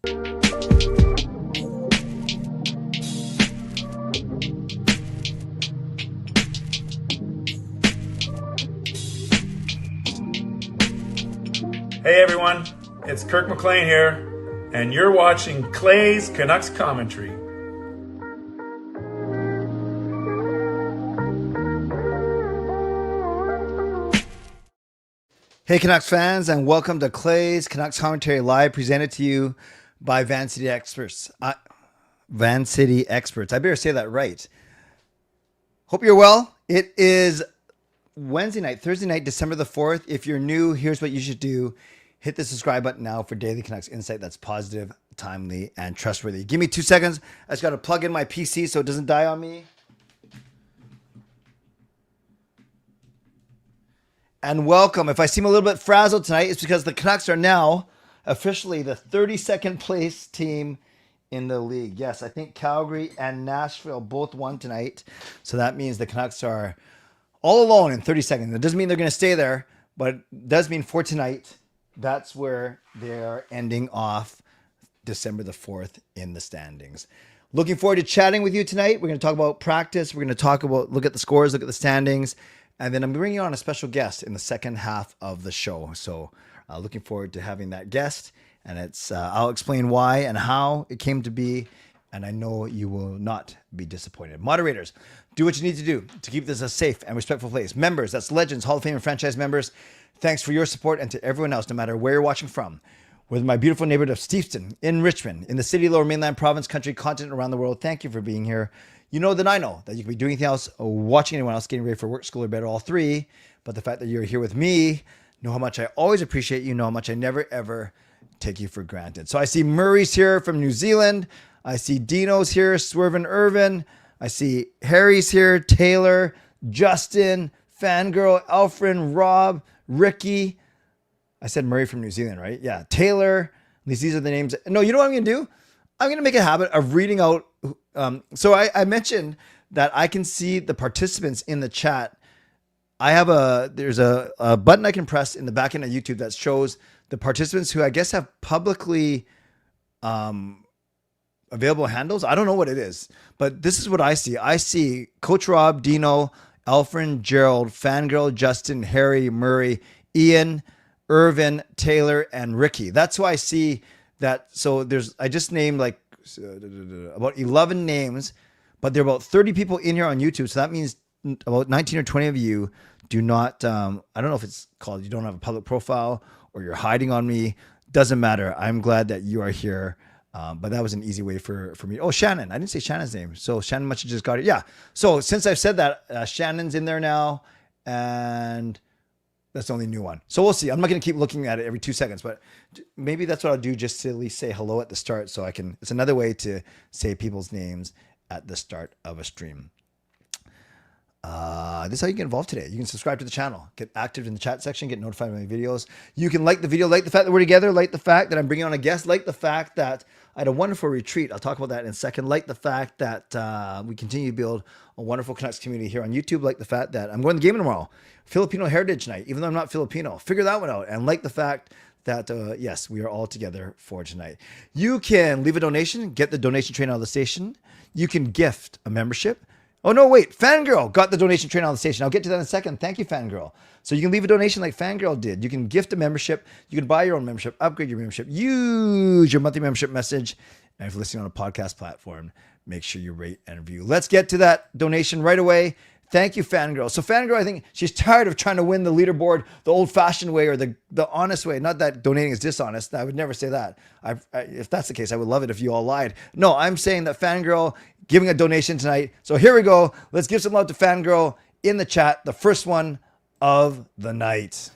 Hey everyone, it's Kirk McLean here, and you're watching Clay's Canucks Commentary. Hey Canucks fans, and welcome to Clay's Canucks Commentary Live, presented to you by Van City Experts. Van City Experts. I better say that right. Hope you're well. It is Thursday night, December the 4th. If you're new, here's what you should do. Hit the subscribe button now for daily Canucks insight that's positive, timely, and trustworthy. Give me 2 seconds. I just got to plug in my PC so it doesn't die on me. And welcome. If I seem a little bit frazzled tonight, it's because the Canucks are now officially the 32nd place team in the league. Yes, I think Calgary and Nashville both won tonight. So that means the Canucks are all alone in 32nd. It doesn't mean they're going to stay there, but it does mean for tonight, that's where they're ending off December the 4th in the standings. Looking forward to chatting with you tonight. We're going to talk about practice. We're going to look at the scores, look at the standings. And then I'm bringing on a special guest in the second half of the show. So looking forward to having that guest. And I'll explain why and how it came to be. And I know you will not be disappointed. Moderators, do what you need to do to keep this a safe and respectful place. Members, that's Legends, Hall of Fame, and franchise members, thanks for your support. And to everyone else, no matter where you're watching from, whether my beautiful neighborhood of Steveston, in Richmond, in the city, Lower Mainland, province, country, continent, around the world, thank you for being here. You know that I know that you could be doing anything else, watching anyone else, getting ready for work, school, or bed, all three. But the fact that you're here with me, know how much I always appreciate you, know how much I never, ever take you for granted. So I see Murray's here from New Zealand. I see Dino's here, Swervin Irvin. I see Harry's here, Taylor, Justin, Fangirl, Alfred, Rob, Ricky. I said Murray from New Zealand, right? Yeah, Taylor. At least these are the names. No, you know what I'm going to do? I'm going to make a habit of reading out. So I mentioned that I can see the participants in the chat. There's a button I can press in the back end of YouTube that shows the participants who I guess have publicly available handles. I don't know what it is, but this is what I see. I see Coach Rob, Dino, Alfred, Gerald, Fangirl, Justin, Harry, Murray, Ian, Irvin, Taylor, and Ricky. That's why I see that. So I just named like about 11 names, but there are about 30 people in here on YouTube. So that means about 19 or 20 of you do not, I don't know if it's called, you don't have a public profile or you're hiding on me. Doesn't matter. I'm glad that you are here. But that was an easy way for me. Oh, Shannon. I didn't say Shannon's name. So Shannon must have just got it. Yeah. So since I've said that, Shannon's in there now, and that's the only new one. So we'll see. I'm not going to keep looking at it every 2 seconds, but maybe that's what I'll do, just to at least say hello at the start, so I can. It's another way to say people's names at the start of a stream. This is how you get involved today. You can subscribe to the channel, get active in the chat section, get notified of my videos. You can like the video, like the fact that we're together, like the fact that I'm bringing on a guest, like the fact that I had a wonderful retreat. I'll talk about that in a second. Like the fact that we continue to build a wonderful Canucks community here on YouTube. Like the fact that I'm going to the game tomorrow, Filipino Heritage Night, even though I'm not Filipino. Figure that one out. And like the fact that, yes, we are all together for tonight. You can leave a donation, get the donation train out of the station. You can gift a membership. Oh, no, wait. Fangirl got the donation train on the station. I'll get to that in a second. Thank you, Fangirl. So you can leave a donation like Fangirl did. You can gift a membership. You can buy your own membership, upgrade your membership, use your monthly membership message. And if you're listening on a podcast platform, make sure you rate and review. Let's get to that donation right away. Thank you, Fangirl. So Fangirl, I think she's tired of trying to win the leaderboard the old-fashioned way or the honest way. Not that donating is dishonest. I would never say that. If that's the case, I would love it if you all lied. No, I'm saying that Fangirl giving a donation tonight. So here we go. Let's give some love to Fangirl in the chat. The first one of the night.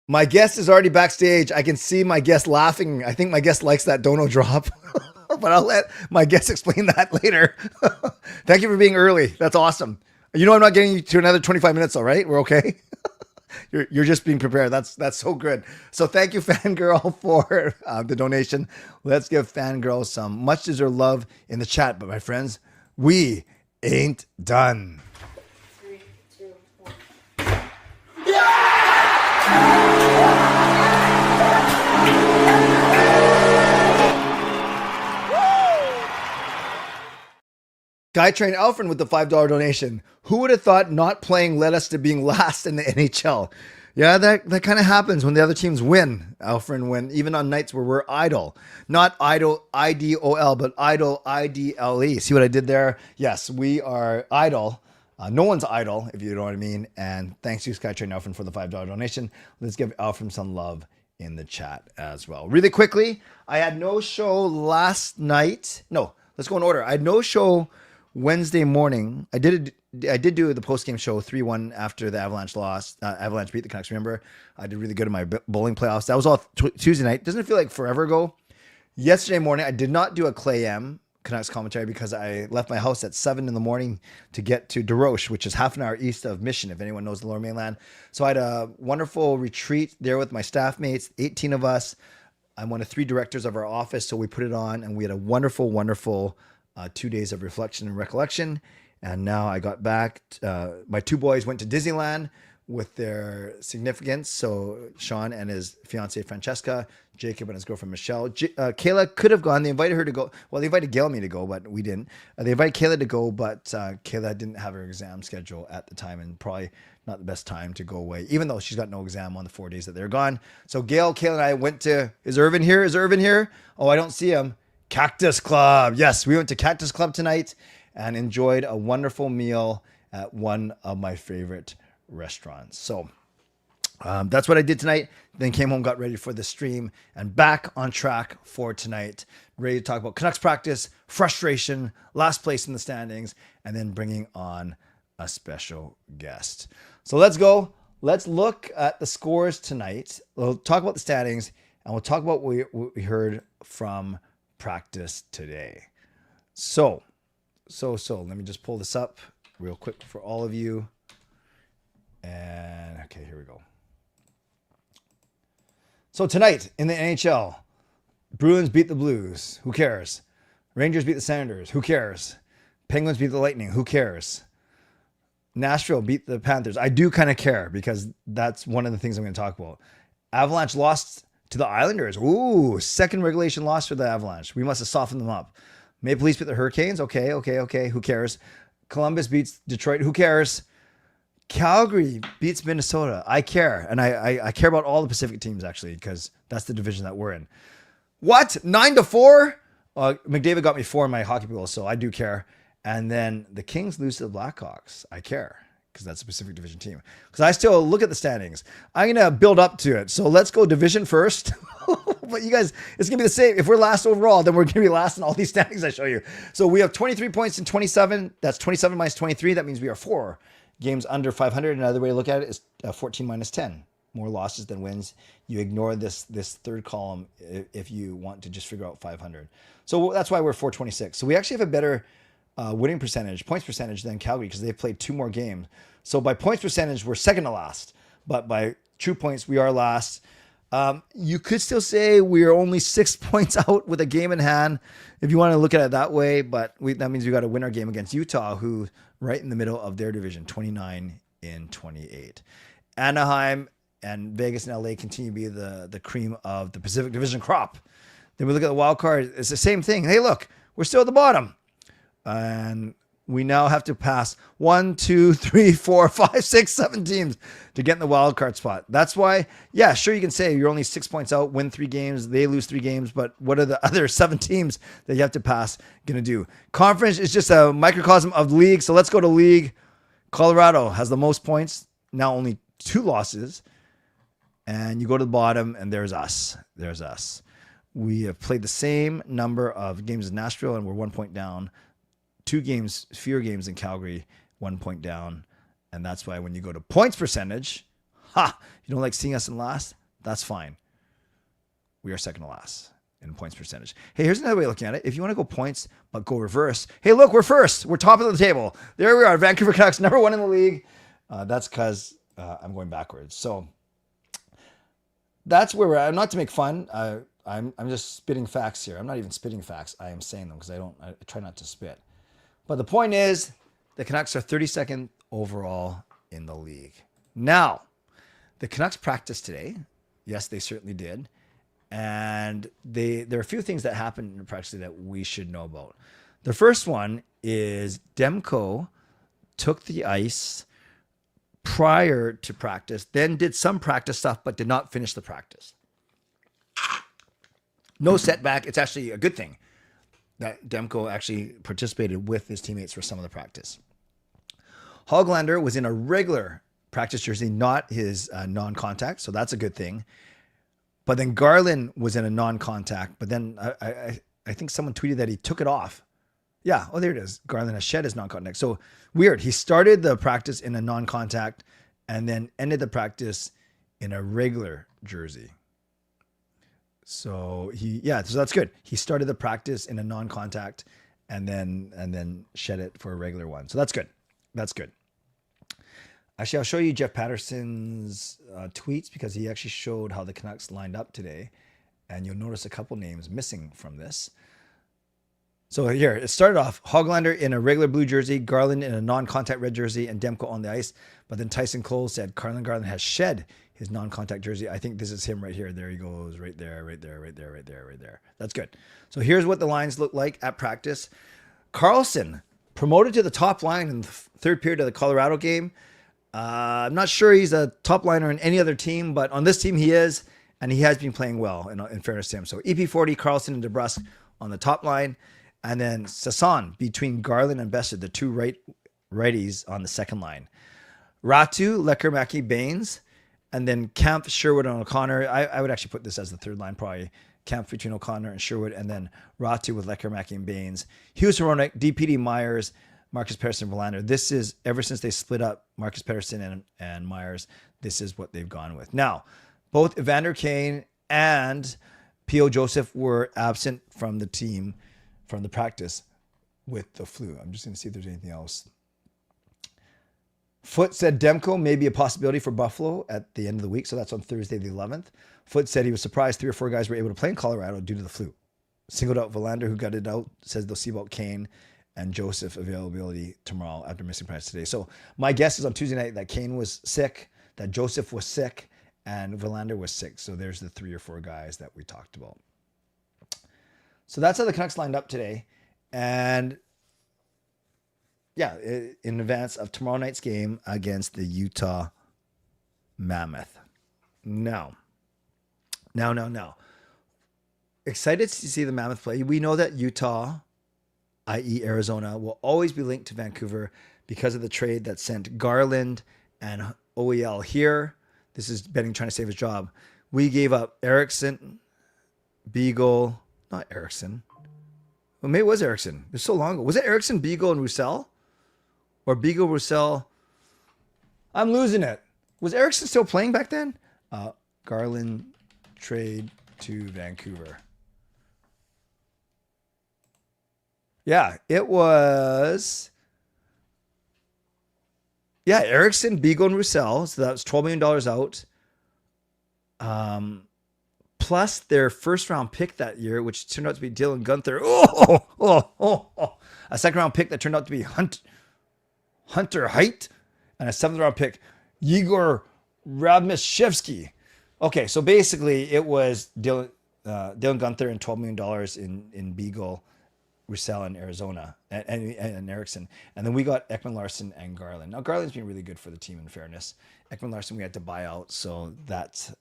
My guest is already backstage. I can see my guest laughing. I think my guest likes that dono drop, but I'll let my guest explain that later. Thank you for being early. That's awesome. You know, I'm not getting you to another 25 minutes, all right? We're okay. You're just being prepared. That's so good. So thank you, Fangirl, for the donation. Let's give Fangirl some much deserved love in the chat. But my friends, We ain't done. 3, 2, 1. Skytrain Alfred with the $5 donation. Who would have thought not playing led us to being last in the NHL? Yeah, that kind of happens when the other teams win, Alfred, when even on nights where we're idle. Not idle, I-D-O-L, but idle, I-D-L-E. See what I did there? Yes, we are idle. No one's idle, if you know what I mean. And thanks to Skytrain Alfred for the $5 donation. Let's give Alfred some love in the chat as well. Really quickly, I had no show last night. No, let's go in order. I had no show Wednesday morning. I did do the post-game show 3-1 after the Avalanche lost. Avalanche beat the Canucks. Remember, I did really good in my bowling playoffs. That was all Tuesday night. Doesn't it feel like forever ago? Yesterday morning, I did not do a Clay M Canucks commentary because I left my house at 7 in the morning to get to Desroches, which is half an hour east of Mission, if anyone knows the Lower Mainland. So I had a wonderful retreat there with my staff mates, 18 of us. I'm one of 3 directors of our office, so we put it on, and we had a wonderful, wonderful 2 days of reflection and recollection. And now I got back. My 2 boys went to Disneyland with their significants. So Sean and his fiancée Francesca, Jacob and his girlfriend Michelle. Kayla could have gone. They invited her to go. Well, they invited Gail and me to go, but we didn't. They invited Kayla to go, but Kayla didn't have her exam schedule at the time and probably not the best time to go away, even though she's got no exam on the 4 days that they're gone. So Gail, Kayla, and I went to, is Irvin here? Is Irvin here? Oh, I don't see him. Cactus Club. Yes, we went to Cactus Club tonight and enjoyed a wonderful meal at one of my favorite restaurants. So that's what I did tonight. Then came home, got ready for the stream, and back on track for tonight. Ready to talk about Canucks practice, frustration, last place in the standings, and then bringing on a special guest. So let's go. Let's look at the scores tonight. We'll talk about the standings, and we'll talk about what we heard from practice today. So let me just pull this up real quick for all of you. And okay, here we go. So tonight in the NHL, Bruins beat the Blues. Who cares? Rangers beat the Senators. Who cares? Penguins beat the Lightning. Who cares? Nashville beat the Panthers. I do kind of care because that's one of the things I'm going to talk about. Avalanche lost to the Islanders. Ooh, second regulation loss for the Avalanche. We must have softened them up. Maple Leafs beat the Hurricanes. Okay. Who cares? Columbus beats Detroit. Who cares? Calgary beats Minnesota. I care. And I care about all the Pacific teams, actually, because that's the division that we're in. What? 9-4? McDavid got me 4 in my hockey pool, so I do care. And then the Kings lose to the Blackhawks. I care, because that's a Pacific Division team. Because I still look at the standings. I'm going to build up to it. So let's go division first. But you guys, it's going to be the same. If we're last overall, then we're going to be last in all these standings I show you. So we have 23 points in 27. That's 27 minus 23. That means we are 4 games under 500. Another way to look at it is 14 minus 10. More losses than wins. You ignore this third column if you want to just figure out 500. So that's why we're 426. So we actually have a better winning percentage, points percentage than Calgary because they've played 2 more games. So by points percentage, we're second to last. But by true points, we are last. You could still say we're only 6 points out with a game in hand if you want to look at it that way. But that means we got to win our game against Utah, who right in the middle of their division, 29 in 28. Anaheim and Vegas and LA continue to be the cream of the Pacific Division crop. Then we look at the wild card. It's the same thing. Hey, look, we're still at the bottom. And we now have to pass 1, 2, 3, 4, 5, 6, 7 teams to get in the wild card spot. That's why, yeah, sure, you can say you're only 6 points out, win 3 games, they lose 3 games, but what are the other 7 teams that you have to pass going to do? Conference is just a microcosm of the league, so let's go to league. Colorado has the most points, now only 2 losses, and you go to the bottom, and there's us. There's us. We have played the same number of games as Nashville, and we're 1 point down. 2 games, fewer games in Calgary, 1 point down. And that's why when you go to points percentage, you don't like seeing us in last? That's fine. We are second to last in points percentage. Hey, here's another way of looking at it. If you want to go points, but go reverse, hey, look, we're first. We're top of the table. There we are. Vancouver Canucks, number 1 in the league. That's because I'm going backwards. So that's where we're at. Not to make fun. I'm just spitting facts here. I'm not even spitting facts. I am saying them because I try not to spit. But the point is, the Canucks are 32nd overall in the league. Now, the Canucks practiced today. Yes, they certainly did. And there are a few things that happened in practice that we should know about. The first one is Demko took the ice prior to practice, then did some practice stuff, but did not finish the practice. No setback. It's actually a good thing that Demko actually participated with his teammates for some of the practice. Hoglander was in a regular practice jersey, not his non-contact, so that's a good thing. But then Garland was in a non-contact, but then I think someone tweeted that he took it off. Yeah, oh, there it is. Garland has shed his non-contact. So weird. He started the practice in a non-contact and then ended the practice in a regular jersey. So so that's good. He started the practice in a non-contact and then shed it for a regular one. So that's good. That's good. Actually, I'll show you Jeff Patterson's tweets because he actually showed how the Canucks lined up today. And you'll notice a couple names missing from this. So here, it started off Hoglander in a regular blue jersey, Garland in a non-contact red jersey, and Demko on the ice. But then Tyson Cole said Garland has shed his non-contact jersey. I think this is him right here. There he goes, right there, right there, right there, right there, right there. That's good. So here's what the lines look like at practice. Carlson promoted to the top line in the third period of the Colorado game. I'm not sure he's a top liner in any other team, but on this team he is, and he has been playing well in fairness to him. So EP40, Carlson, and DeBrusque on the top line, and then Sasson between Garland and Besser, the two righties on the second line. Ratu, Lecker, Baines, and then Kampf, Sherwood, and O'Connor. I would actually put this as the third line, probably Kampf between O'Connor and Sherwood, and then Ratu with Lecker, and Baines. Hughes, Hronek, DPD, Myers, Marcus Pettersson, Verlander. This is, ever since they split up Marcus Pettersson and Myers, this is what they've gone with. Now, both Evander Kane and P.O. Joseph were absent from the team, from the practice with the flu. I'm just going to see if there's anything else. Foote said Demko may be a possibility for Buffalo at the end of the week. So that's on Thursday, the 11th. Foote said he was surprised 3 or 4 guys were able to play in Colorado due to the flu. Singled out Verlander, who got it out, says they'll see about Kane and Joseph availability tomorrow after missing practice today. So my guess is on Tuesday night that Kane was sick, that Joseph was sick, and Verlander was sick. So there's the 3 or 4 guys that we talked about. So that's how the Canucks lined up today. And yeah, in advance of tomorrow night's game against the Utah Mammoth. Now. Excited to see the Mammoth play. We know that Utah, i.e. Arizona, will always be linked to Vancouver because of the trade that sent Garland and OEL here. This is Benning trying to save his job. We gave up Erickson, Beagle, not Erickson. Well, maybe it was Erickson. It was so long ago. Was it Erickson, Beagle, and Roussel? Or Beagle, Roussel? I'm losing it. Was Erickson still playing back then? Garland trade to Vancouver. Yeah, it was. Yeah, Erickson, Beagle, and Roussel. So that was $12 million out. Plus their first round pick that year, which turned out to be Dylan Guenther. A second round pick that turned out to be Hunter Height, and a 7th round pick, Yegor Radmishevsky. Okay, so basically it was Dylan Guenther and $12 million in Beagle, Roussel, and Arizona, and Erickson. And then we got Ekman Larson and Garland. Now, Garland's been really good for the team, in fairness. Ekman Larson we had to buy out, so that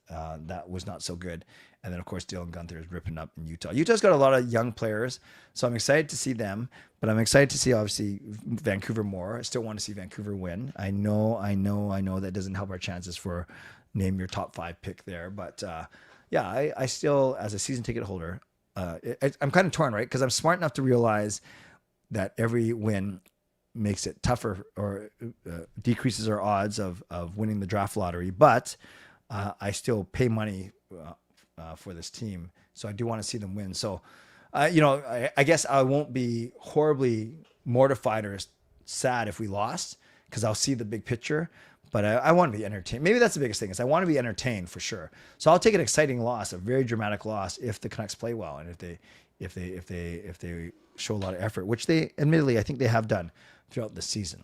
was not so good. And then, of course, Dylan Guenther is ripping up in Utah. Utah's got a lot of young players, so I'm excited to see them. But I'm excited to see, obviously, Vancouver more. I still want to see Vancouver win. I know that doesn't help our chances for name your top 5 pick there. But, yeah, I still, as a season ticket holder, I'm kind of torn, right? Because I'm smart enough to realize that every win makes it tougher or decreases our odds of winning the draft lottery. But I still pay money for this team, so I do want to see them win. So, I guess I won't be horribly mortified or sad if we lost because I'll see the big picture. But I want to be entertained. Maybe that's the biggest thing is I want to be entertained for sure. So I'll take an exciting loss, a very dramatic loss, if the Canucks play well and if they show a lot of effort, which they admittedly, I think they have done throughout the season.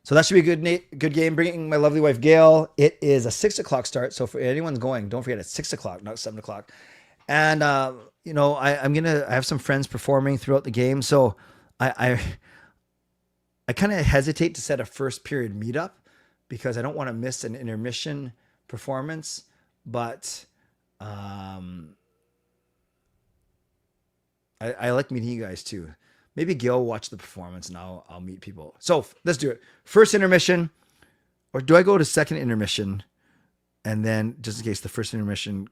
So that should be a good game. Bringing my lovely wife, Gail. It is a 6 o'clock start. So for anyone going, don't forget it's 6 o'clock, not 7 o'clock. And, I have some friends performing throughout the game. So I kind of hesitate to set a first period meetup because I don't want to miss an intermission performance, but I like meeting you guys too. Maybe Gail will watch the performance and I'll meet people. So let's do it. First intermission, or do I go to second intermission and then just in case the first intermission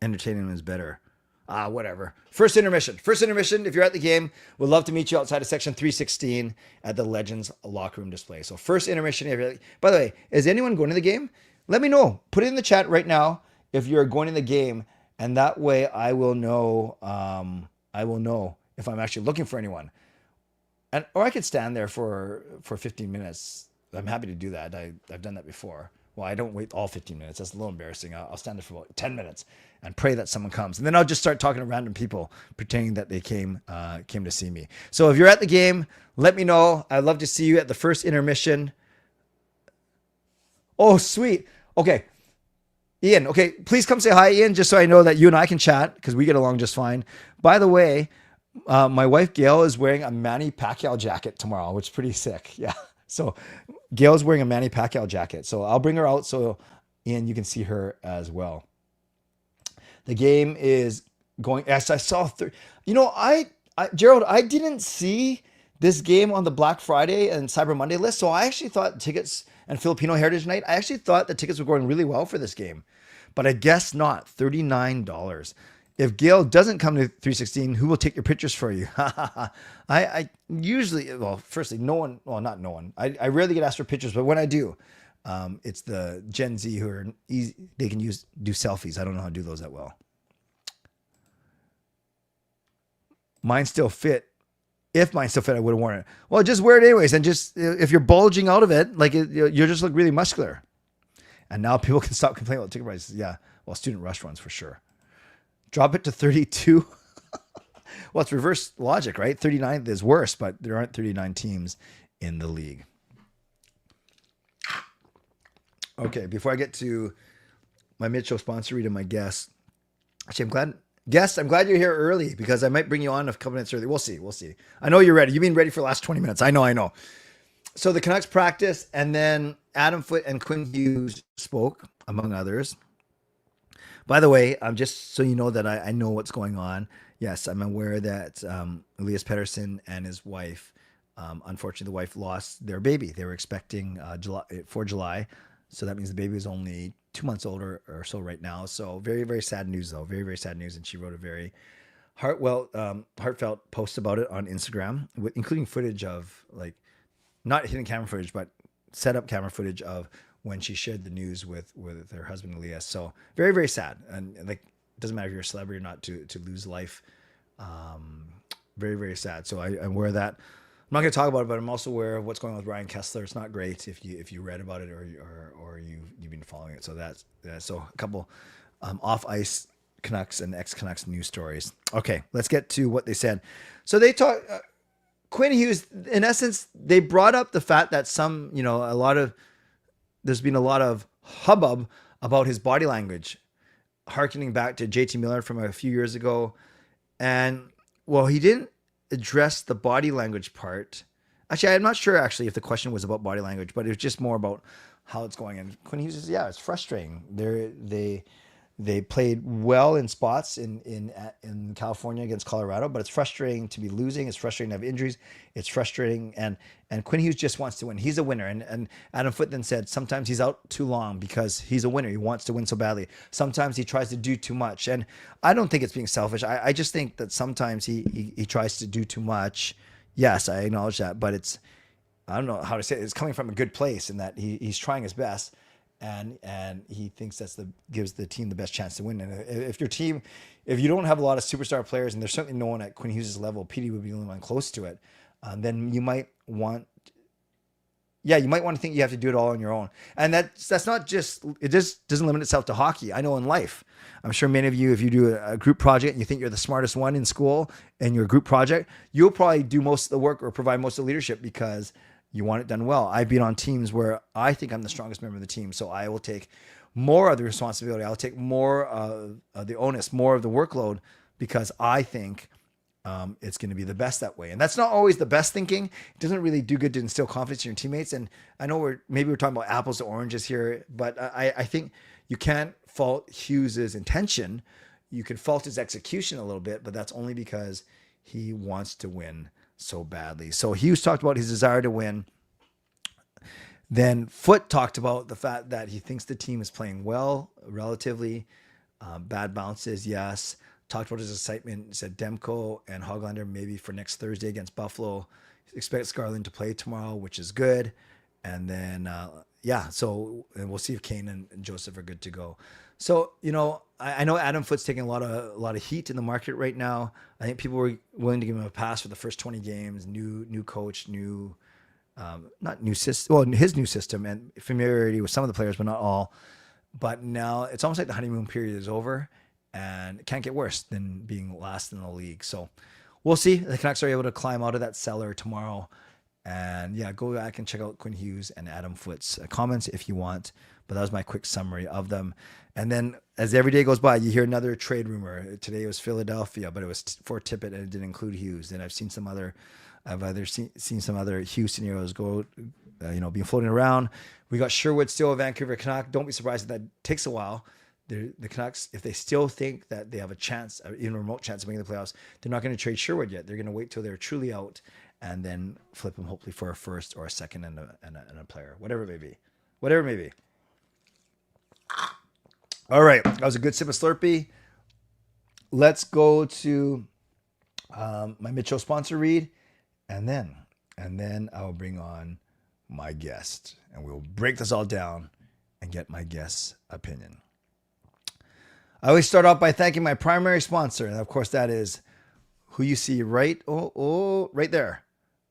entertaining is better? Whatever. First intermission. If you're at the game, we'd love to meet you outside of section 316 at the Legends locker room display. So first intermission. By the way, is anyone going to the game? Let me know. Put it in the chat right now if you're going to the game, and that way I will know. If I'm actually looking for anyone, or I could stand there for 15 minutes. I'm happy to do that. I've done that before. Well, I don't wait all 15 minutes. That's a little embarrassing. I'll stand there for about 10 minutes and pray that someone comes. And then I'll just start talking to random people, pretending that they came to see me. So if you're at the game, let me know. I'd love to see you at the first intermission. Oh, sweet. Okay. Ian, okay, please come say hi, Ian, just so I know that you and I can chat because we get along just fine. By the way, my wife, Gail, is wearing a Manny Pacquiao jacket tomorrow, which is pretty sick. Yeah. So Gail's wearing a Manny Pacquiao jacket. So I'll bring her out so, Ian, you can see her as well. The game is going, as I saw, Gerald, I didn't see this game on the Black Friday and Cyber Monday list. So I actually thought tickets and Filipino Heritage Night, I actually thought the tickets were going really well for this game, but I guess not. $39. If Gail doesn't come to 316, who will take your pictures for you? I usually, well, firstly, not no one. I rarely get asked for pictures, but when I do, it's the Gen Z who are easy. They can do selfies. I don't know how to do those that well. Mine still fit. If mine still fit, I would have worn it. Well, just wear it anyways. And just, if you're bulging out of it, like you just look really muscular. And now people can stop complaining about ticket prices. Yeah. Well, student rush ones for sure. Drop it to 32. Well, it's reverse logic, right? 39 is worse, but there aren't 39 teams in the league. Okay. Before I get to my mid-show sponsor read and my guest, actually, I'm glad you're here early because I might bring you on a couple minutes early. We'll see. I know you're ready. You've been ready for the last 20 minutes. I know. So the Canucks practice, and then Adam Foote and Quinn Hughes spoke, among others. By the way, just so you know that I know what's going on. Yes, I'm aware that Elias Pettersson and his wife, unfortunately, the wife lost their baby. They were expecting July. So that means the baby was only 2 months older or so right now. So very, very sad news, though. Very, very sad news. And she wrote a very heartfelt post about it on Instagram, including footage of, like, not hidden camera footage, but set up camera footage of when she shared the news with her husband, Elias. So very, very sad. And like, it doesn't matter if you're a celebrity or not to lose life. Very, very sad. So I'm aware of that. I'm not going to talk about it, but I'm also aware of what's going on with Ryan Kessler. It's not great if you read about it or you've been following it. So that's so a couple off ice Canucks and ex Canucks news stories. Okay, let's get to what they said. So they talked. Quinn Hughes, in essence, they brought up the fact that there's been a lot of hubbub about his body language, hearkening back to JT Miller from a few years ago, and well, he didn't address the body language part. Actually, I'm not sure if the question was about body language, but it was just more about how it's going. And Quinn Hughes says, yeah, it's frustrating. They played well in spots in California against Colorado, but it's frustrating to be losing. It's frustrating to have injuries. It's frustrating. And Quinn Hughes just wants to win. He's a winner. And Adam Foote then said, sometimes he's out too long because he's a winner. He wants to win so badly. Sometimes he tries to do too much. And I don't think it's being selfish. I just think that sometimes he tries to do too much. Yes, I acknowledge that, but I don't know how to say it. It's coming from a good place in that he's trying his best. And he thinks gives the team the best chance to win. And if you don't have a lot of superstar players, and there's certainly no one at Quinn Hughes' level, Petey would be the only one close to it, then you might want yeah, you might want to think you have to do it all on your own. And that's not just, it just doesn't limit itself to hockey. I know in life, I'm sure many of you, if you do a group project and you think you're the smartest one in school and your group project, you'll probably do most of the work or provide most of the leadership because you want it done well. I've been on teams where I think I'm the strongest member of the team. So I will take more of the responsibility. I'll take more of the onus, more of the workload because I think it's going to be the best that way. And that's not always the best thinking. It doesn't really do good to instill confidence in your teammates. And I know we're talking about apples to oranges here, but I think you can't fault Hughes's intention. You can fault his execution a little bit, but that's only because he wants to win so badly. So Hughes talked about his desire to win. Then Foote talked about the fact that he thinks the team is playing well, relatively. Bad bounces, yes. Talked about his excitement. Said Demko and Hoglander maybe for next Thursday against Buffalo. Expects Garland to play tomorrow, which is good. And then, so and we'll see if Kane and Joseph are good to go. So, I know Adam Foote's taking a lot of heat in the market right now. I think people were willing to give him a pass for the first 20 games. New coach, not new system. Well, his new system and familiarity with some of the players, but not all. But now it's almost like the honeymoon period is over. And it can't get worse than being last in the league. So we'll see. The Canucks are able to climb out of that cellar tomorrow. And yeah, go back and check out Quinn Hughes and Adam Foote's comments if you want. But that was my quick summary of them. And then as every day goes by, you hear another trade rumor. Today it was Philadelphia, but it was for Tippett and it didn't include Hughes. And I've seen some other Hughes scenarios go, being floating around. We got Sherwood still a Vancouver Canuck. Don't be surprised if that takes a while. The Canucks, if they still think that they have a chance, even a remote chance of making the playoffs, they're not going to trade Sherwood yet. They're going to wait till they're truly out and then flip him hopefully for a first or a second and a player, whatever it may be. All right, that was a good sip of Slurpee. Let's go to my mid-show sponsor read, and then I'll bring on my guest, and we'll break this all down and get my guest's opinion. I always start off by thanking my primary sponsor, and of course that is who you see right there.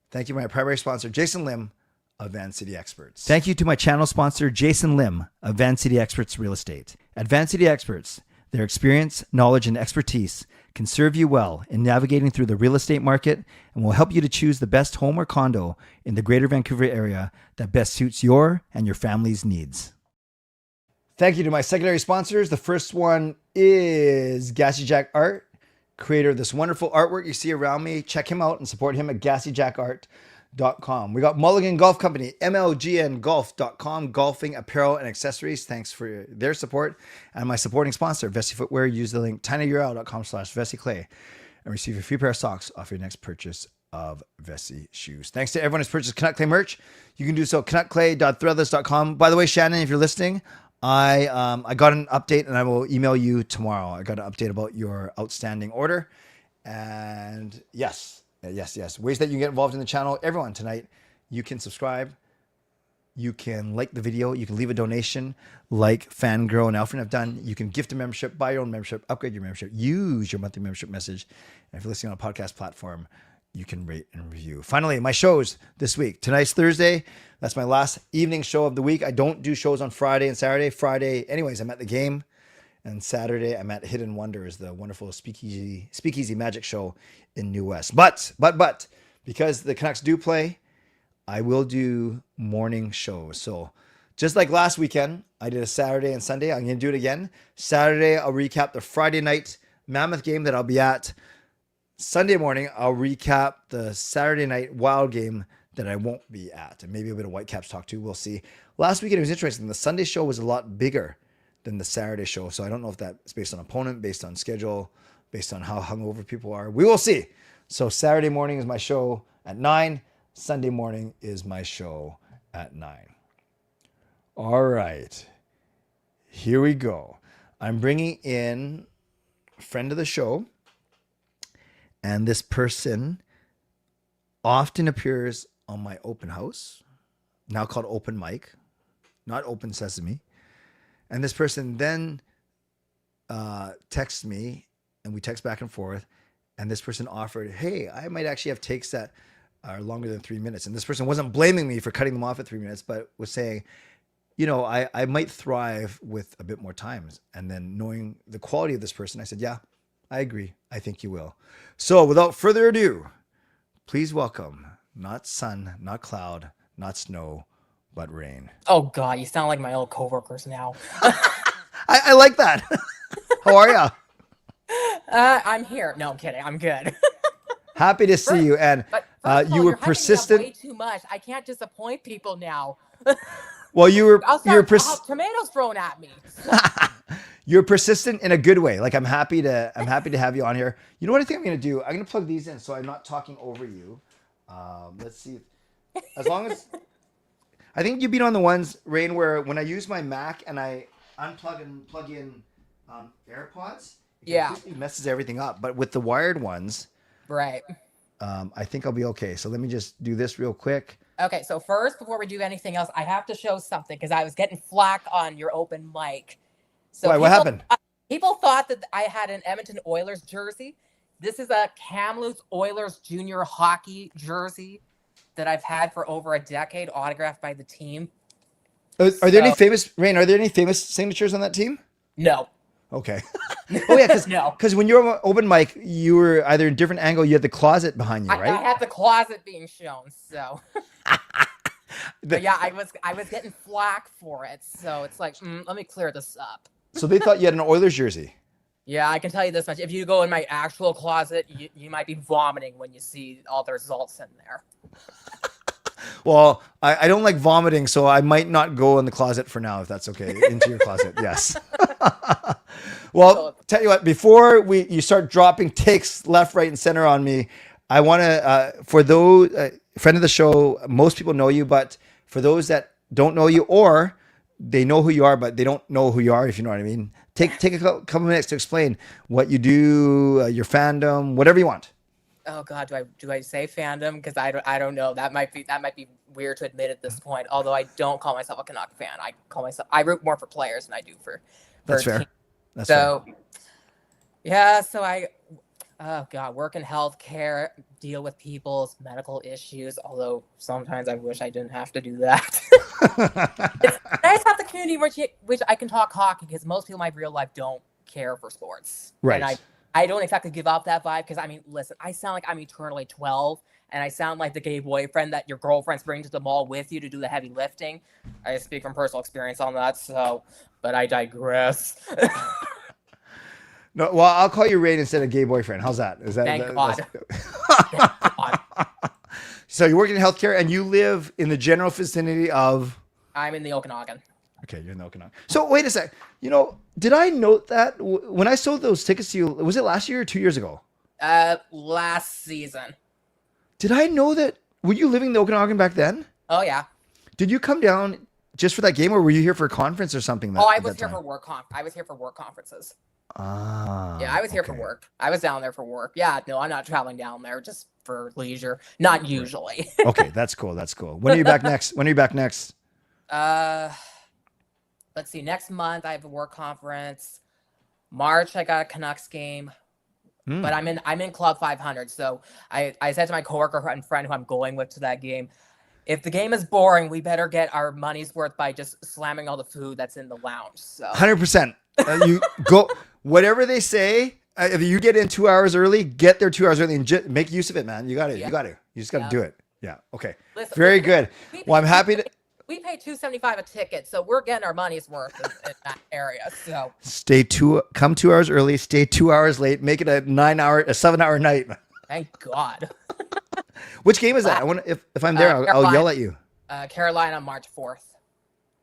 Thank you, my primary sponsor, Jason Lim of Van City Experts. Thank you to my channel sponsor, Jason Lim of Van City Experts Real Estate. At Van City Experts, their experience, knowledge, and expertise can serve you well in navigating through the real estate market and will help you to choose the best home or condo in the greater Vancouver area that best suits your and your family's needs. Thank you to my secondary sponsors. The first one is Gassy Jack Art, creator of this wonderful artwork you see around me. Check him out and support him at GassyJackArt.com. We got Mulligan Golf Company, MLGNGolf.com, golfing apparel and accessories. Thanks for their support. And my supporting sponsor, Vessi Footwear. Use the link tinyurl.com/VessiClay and receive a free pair of socks off your next purchase of Vessi shoes. Thanks to everyone who's purchased Canuck Clay merch. You can do so at canuckclay.threadless.com. By the way, Shannon, if you're listening, I got an update and I will email you tomorrow. I got an update about your outstanding order. And yes. Ways that you can get involved in the channel. Everyone tonight, you can subscribe. You can like the video. You can leave a donation like Fangirl and Alfred have done. You can gift a membership, buy your own membership, upgrade your membership, use your monthly membership message. And if you're listening on a podcast platform, you can rate and review. Finally, my shows this week. Tonight's Thursday. That's my last evening show of the week. I don't do shows on Friday and Saturday. Friday, anyways, I'm at the game. And Saturday, I'm at Hidden Wonders, the wonderful speakeasy magic show in New West. But, because the Canucks do play, I will do morning shows. So just like last weekend, I did a Saturday and Sunday. I'm going to do it again. Saturday, I'll recap the Friday night Mammoth game that I'll be at. Sunday morning, I'll recap the Saturday night Wild game that I won't be at. And maybe a bit of Whitecaps talk too. We'll see. Last weekend, it was interesting. The Sunday show was a lot bigger than the Saturday show. So I don't know if that's based on opponent, based on schedule, based on how hungover people are. We will see. So Saturday morning is my show at 9. Sunday morning is my show at 9. All right. Here we go. I'm bringing in a friend of the show. And this person often appears on my open house, now called open mic, not open sesame. And this person then texts me, and we text back and forth. And this person offered, hey, I might actually have takes that are longer than 3 minutes. And this person wasn't blaming me for cutting them off at 3 minutes, but was saying, I might thrive with a bit more time. And then knowing the quality of this person, I said, yeah, I agree. I think you will. So without further ado, please welcome not sun, not cloud, not snow, but rain. Oh God, you sound like my old coworkers now. I like that. How are ya? I'm here. No, I'm kidding. I'm good. Happy to see you. And But first of you all, were you're hyping me up persistent. way too much. I can't disappoint people now. Well, you were I'll have tomatoes thrown at me. you're persistent in a good way. Like I'm happy to have you on here. You know what I think I'm gonna do? I'm gonna plug these in so I'm not talking over you. Let's see. As long as I think you've been on the ones, Rain, where when I use my Mac and I unplug and plug in AirPods, it completely messes everything up. But with the wired ones, Right. I think I'll be okay. So let me just do this real quick. Okay, so first, before we do anything else, I have to show something because I was getting flack on your open mic. So Why? What happened? People thought that I had an Edmonton Oilers jersey. This is a Kamloops Oilers junior hockey jersey that I've had for over a decade, autographed by the team. Are there any famous, Rain? Are there any famous signatures on that team? No. Okay. Oh yeah, because No. when you were on open mic, you were either in a different angle. You had the closet behind you, right? I had the closet being shown, so. But yeah, I was getting flack for it, so it's like, let me clear this up. So they thought you had an Oilers jersey. Yeah, I can tell you this much: if you go in my actual closet, you might be vomiting when you see all the results in there. Well, I don't like vomiting, so I might not go in the closet for now, if that's okay. Into your closet, yes. Well, tell you what, before you start dropping takes left, right, and center on me, I want to, for those, friend of the show, most people know you, but for those that don't know you or they know who you are, but they don't know who you are, if you know what I mean, take a couple minutes to explain what you do, your fandom, whatever you want. Oh God, do I say fandom? Because I don't know. That might be weird to admit at this point. Although I don't call myself a Canuck fan. I root more for players than I do for That's fair. team. That's so fair. yeah. So oh God, work in healthcare, deal with people's medical issues. Although sometimes I wish I didn't have to do that. It's nice to have the community which I can talk hockey because most people in my real life don't care for sports. Right. And I don't exactly give off that vibe because, I mean, listen, I sound like I'm eternally 12, and I sound like the gay boyfriend that your girlfriend's bringing to the mall with you to do the heavy lifting. I speak from personal experience on that, but I digress. No, well, I'll call you Rain instead of gay boyfriend. How's that? Thank God. Thank God. So you work in healthcare and you live in the general vicinity of? I'm in the Okanagan. Okay, you're in the Okanagan. So wait a sec. Did I note that when I sold those tickets to you, was it last year or 2 years ago? Last season. Did I know that? Were you living in the Okanagan back then? Oh, yeah. Did you come down just for that game or were you here for a conference or something? I was here for work. I was here for work conferences. Ah. Yeah, I was here for work. I was down there for work. Yeah, no, I'm not traveling down there just for leisure. Not usually. Okay, that's cool. That's cool. When are you back next? Let's see. Next month I have a work conference. March I got a Canucks game, but I'm in Club 500. So I said to my coworker and friend who I'm going with to that game, if the game is boring, we better get our money's worth by just slamming all the food that's in the lounge. So 100%. You go whatever they say. If you get in 2 hours early, get there 2 hours early and make use of it, man. You got to. Yeah. You just got to do it. Yeah. Okay. Listen, Very good. Well, I'm happy to. We pay $2.75 a ticket, so we're getting our money's worth in that area. So come 2 hours early, stay 2 hours late, make it a 7-hour night. Thank God. Which game is that? I want if I'm there, I'll yell at you. Carolina, March 4th.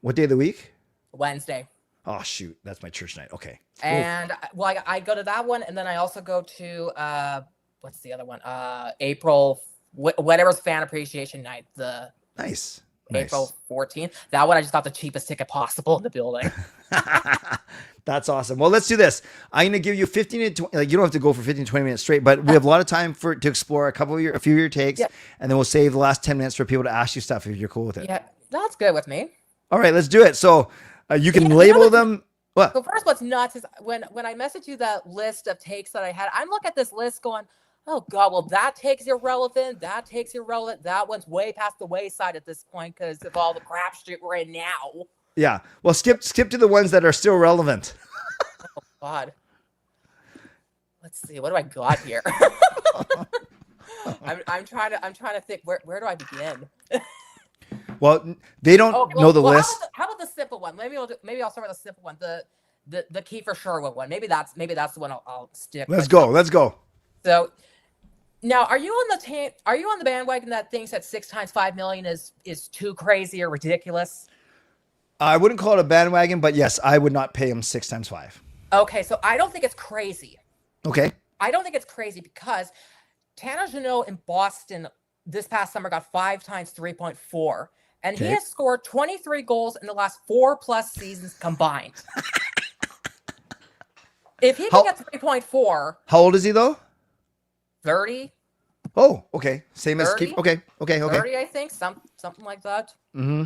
What day of the week? Wednesday. Oh shoot, that's my church night. Okay. And well, I go to that one, and then I also go to what's the other one? April, whatever's fan appreciation night. The Nice. April 14th. That one I just got the cheapest ticket possible in the building. That's awesome. Well, let's do this. I'm going to give you 15 to 20, like you don't have to go for 15 to 20 minutes straight, but we have a lot of time to explore a few of your takes, and then we'll save the last 10 minutes for people to ask you stuff if you're cool with it. Yeah, that's good with me. All right, let's do it. So you can label them. So first, what's nuts is when I messaged you that list of takes that I had, I'm looking at this list going, Oh God! Well, that take's irrelevant. That one's way past the wayside at this point because of all the crap shit we're in now. Yeah. Well, skip to the ones that are still relevant. God. Let's see. What do I got here? I'm trying to think. Where do I begin? Well, they don't know the list. How about the simple one? Maybe I'll start with the simple one. The Kiefer Sherwood one. Maybe that's the one I'll stick. Let's go. So now, are you on the team? Are you on the bandwagon that thinks that 6 times $5 million is too crazy or ridiculous? I wouldn't call it a bandwagon, but yes, I would not pay him 6 times 5. Okay, so I don't think it's crazy. Okay. I don't think it's crazy because Tanner Jeannot in Boston this past summer got 5 times 3.4, and he has scored 23 goals in the last 4+ seasons combined. If he can get 3.4, how old is he though? 30. Oh, okay. Same 30? as Keith. Okay. 30, I think, something like that. Mm-hmm.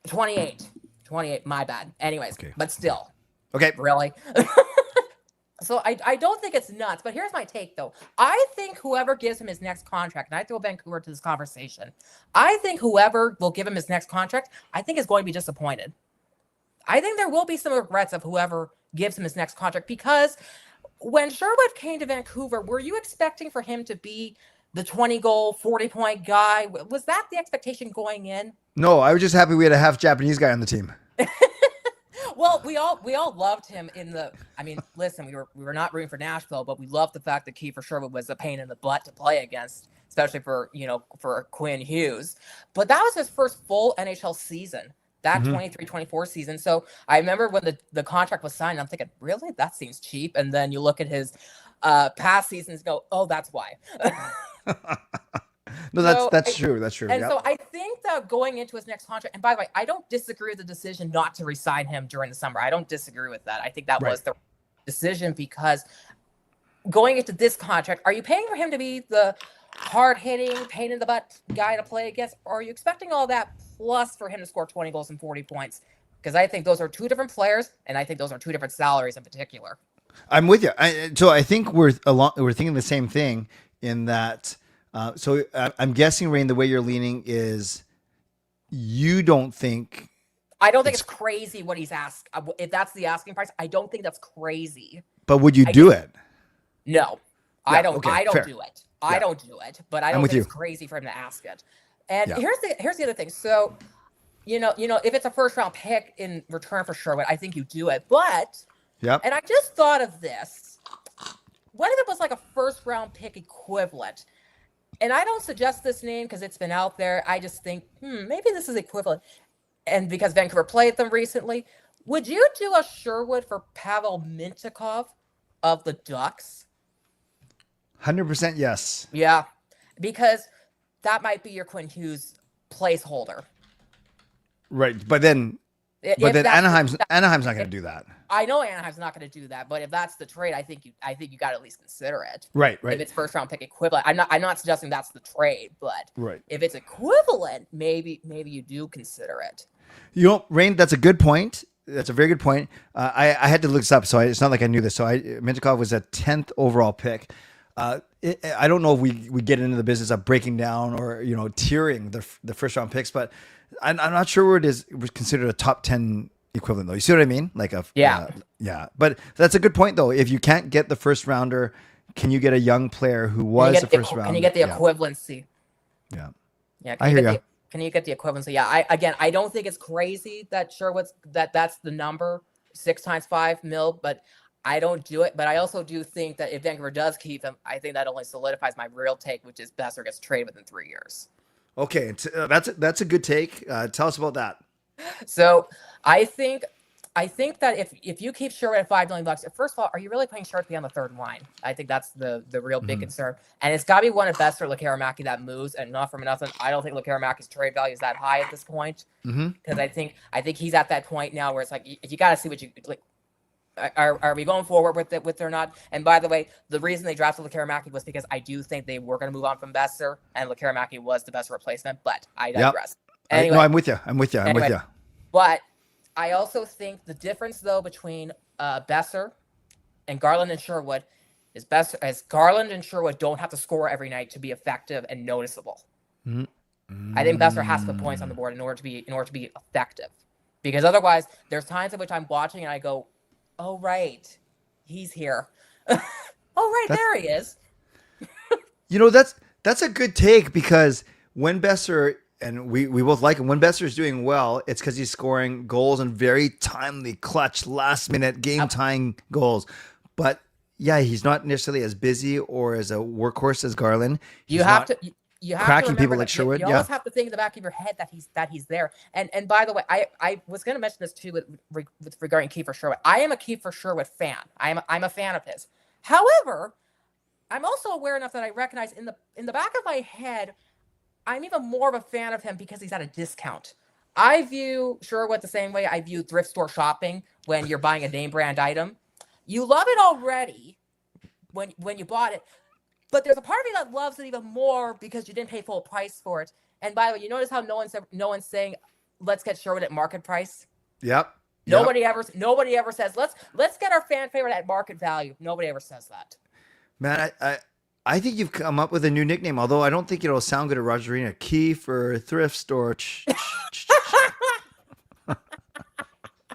28. My bad. Anyways, but still. Okay. Really? So I don't think it's nuts, but here's my take, though. I think whoever gives him his next contract, and I throw Vancouver to this conversation, I think whoever will give him his next contract, I think is going to be disappointed. I think there will be some regrets of whoever gives him his next contract, because when Sherwood came to Vancouver, were you expecting for him to be the 20-goal, 40-point guy? Was that the expectation going in? No, I was just happy we had a half Japanese guy on the team. Well, we all loved him in the. I mean, listen, we were not rooting for Nashville, but we loved the fact that Kiefer Sherwood was a pain in the butt to play against, especially for Quinn Hughes. But that was his first full NHL season, that 23-24 season. So I remember when the contract was signed, I'm thinking, really, that seems cheap. And then you look at his past seasons, and go, oh, that's why. No, that's true. That's true. And so I think that going into his next contract, and by the way, I don't disagree with the decision not to re-sign him during the summer. I don't disagree with that. I think that was the decision, because going into this contract, are you paying for him to be the hard-hitting, pain-in-the-butt guy to play against, or are you expecting all that plus for him to score 20 goals and 40 points? Because I think those are two different players, and I think those are two different salaries in particular. I'm with you. So I think we're thinking the same thing in that. So I'm guessing, Rain, the way you're leaning is you don't think. I don't think it's crazy what he's asked. If that's the asking price, I don't think that's crazy. But would you do it? No, Yeah, I don't. okay, I don't fair. do it. I don't do it. But I don't think it's crazy for him to ask it. And here's the other thing. So, if it's a first round pick in return for Sherwood, I think you do it. But and I just thought of this. What if it was like a first round pick equivalent? And I don't suggest this name because it's been out there. I just think, maybe this is equivalent. And because Vancouver played them recently, would you do a Sherwood for Pavel Mintyukov of the Ducks? 100% yes. Yeah, because that might be your Quinn Hughes placeholder. Right, but then Anaheim's not going to do that. I know Anaheim's not going to do that, but if that's the trade, I think you got to at least consider it. Right. If it's first round pick equivalent, I'm not suggesting that's the trade, but right. If it's equivalent, maybe you do consider it. Rain, that's a good point. That's a very good point. I had to look this up, so it's not like I knew this. So Mintyukov was a 10th overall pick. I don't know if we get into the business of breaking down or tiering the first round picks, but I'm not sure where it is considered a top 10 equivalent though. You see what I mean? Like yeah. But that's a good point though. If you can't get the first rounder, can you get a young player who was the first rounder? Can you get the equivalency? Yeah. Yeah. I hear you. Can you get the equivalency? Yeah. I don't think it's crazy that Sherwood's that's the number 6 times $5 million, but I don't do it. But I also do think that if Vancouver does keep him, I think that only solidifies my real take, which is Besser gets traded within 3 years. Okay, that's a good take. Tell us about that. So I think that if you keep Sherwood at $5 million, first of all, are you really playing Sherwood to be on the third line? I think that's the real big concern. And it's got to be one of Besser or Lekaramaki that moves, and not from nothing. I don't think Lekaramaki's trade value is that high at this point, because I think he's at that point now where it's like you got to see what you like. Are we going forward with it or not? And by the way, the reason they drafted Lekaramaki was because I do think they were going to move on from Besser, and Lekaramaki was the best replacement. But I digress. Anyway, no, I'm with you. I'm with you. But I also think the difference, though, between Besser and Garland and Sherwood is Garland and Sherwood don't have to score every night to be effective and noticeable. I think Besser has to put points on the board in order to be effective, because otherwise there's times in which I'm watching and I go, oh right, he's here. Oh right, there he is. That's a good take, because when Besser, and we both like him, when Besser is doing well, it's because he's scoring goals and very timely, clutch, last minute, game tying goals. But yeah, he's not necessarily as busy or as a workhorse as Garland. You have to cracking people like Sherwood. You always have to think in the back of your head that he's there. And by the way, I was going to mention this too with regarding Kiefer Sherwood. I am a Kiefer Sherwood fan. I'm a fan of his. However, I'm also aware enough that I recognize in the back of my head, I'm even more of a fan of him because he's at a discount. I view Sherwood the same way I view thrift store shopping when you're buying a name brand item. You love it already when you bought it, but there's a part of me that loves it even more because you didn't pay full price for it. And by the way, you notice how no one's saying, let's get Sherwood at market price? Yep. Nobody ever says, let's get our fan favorite at market value. Nobody ever says that. Man, I think you've come up with a new nickname, although I don't think it'll sound good at Roger Arena. Key for thrift store.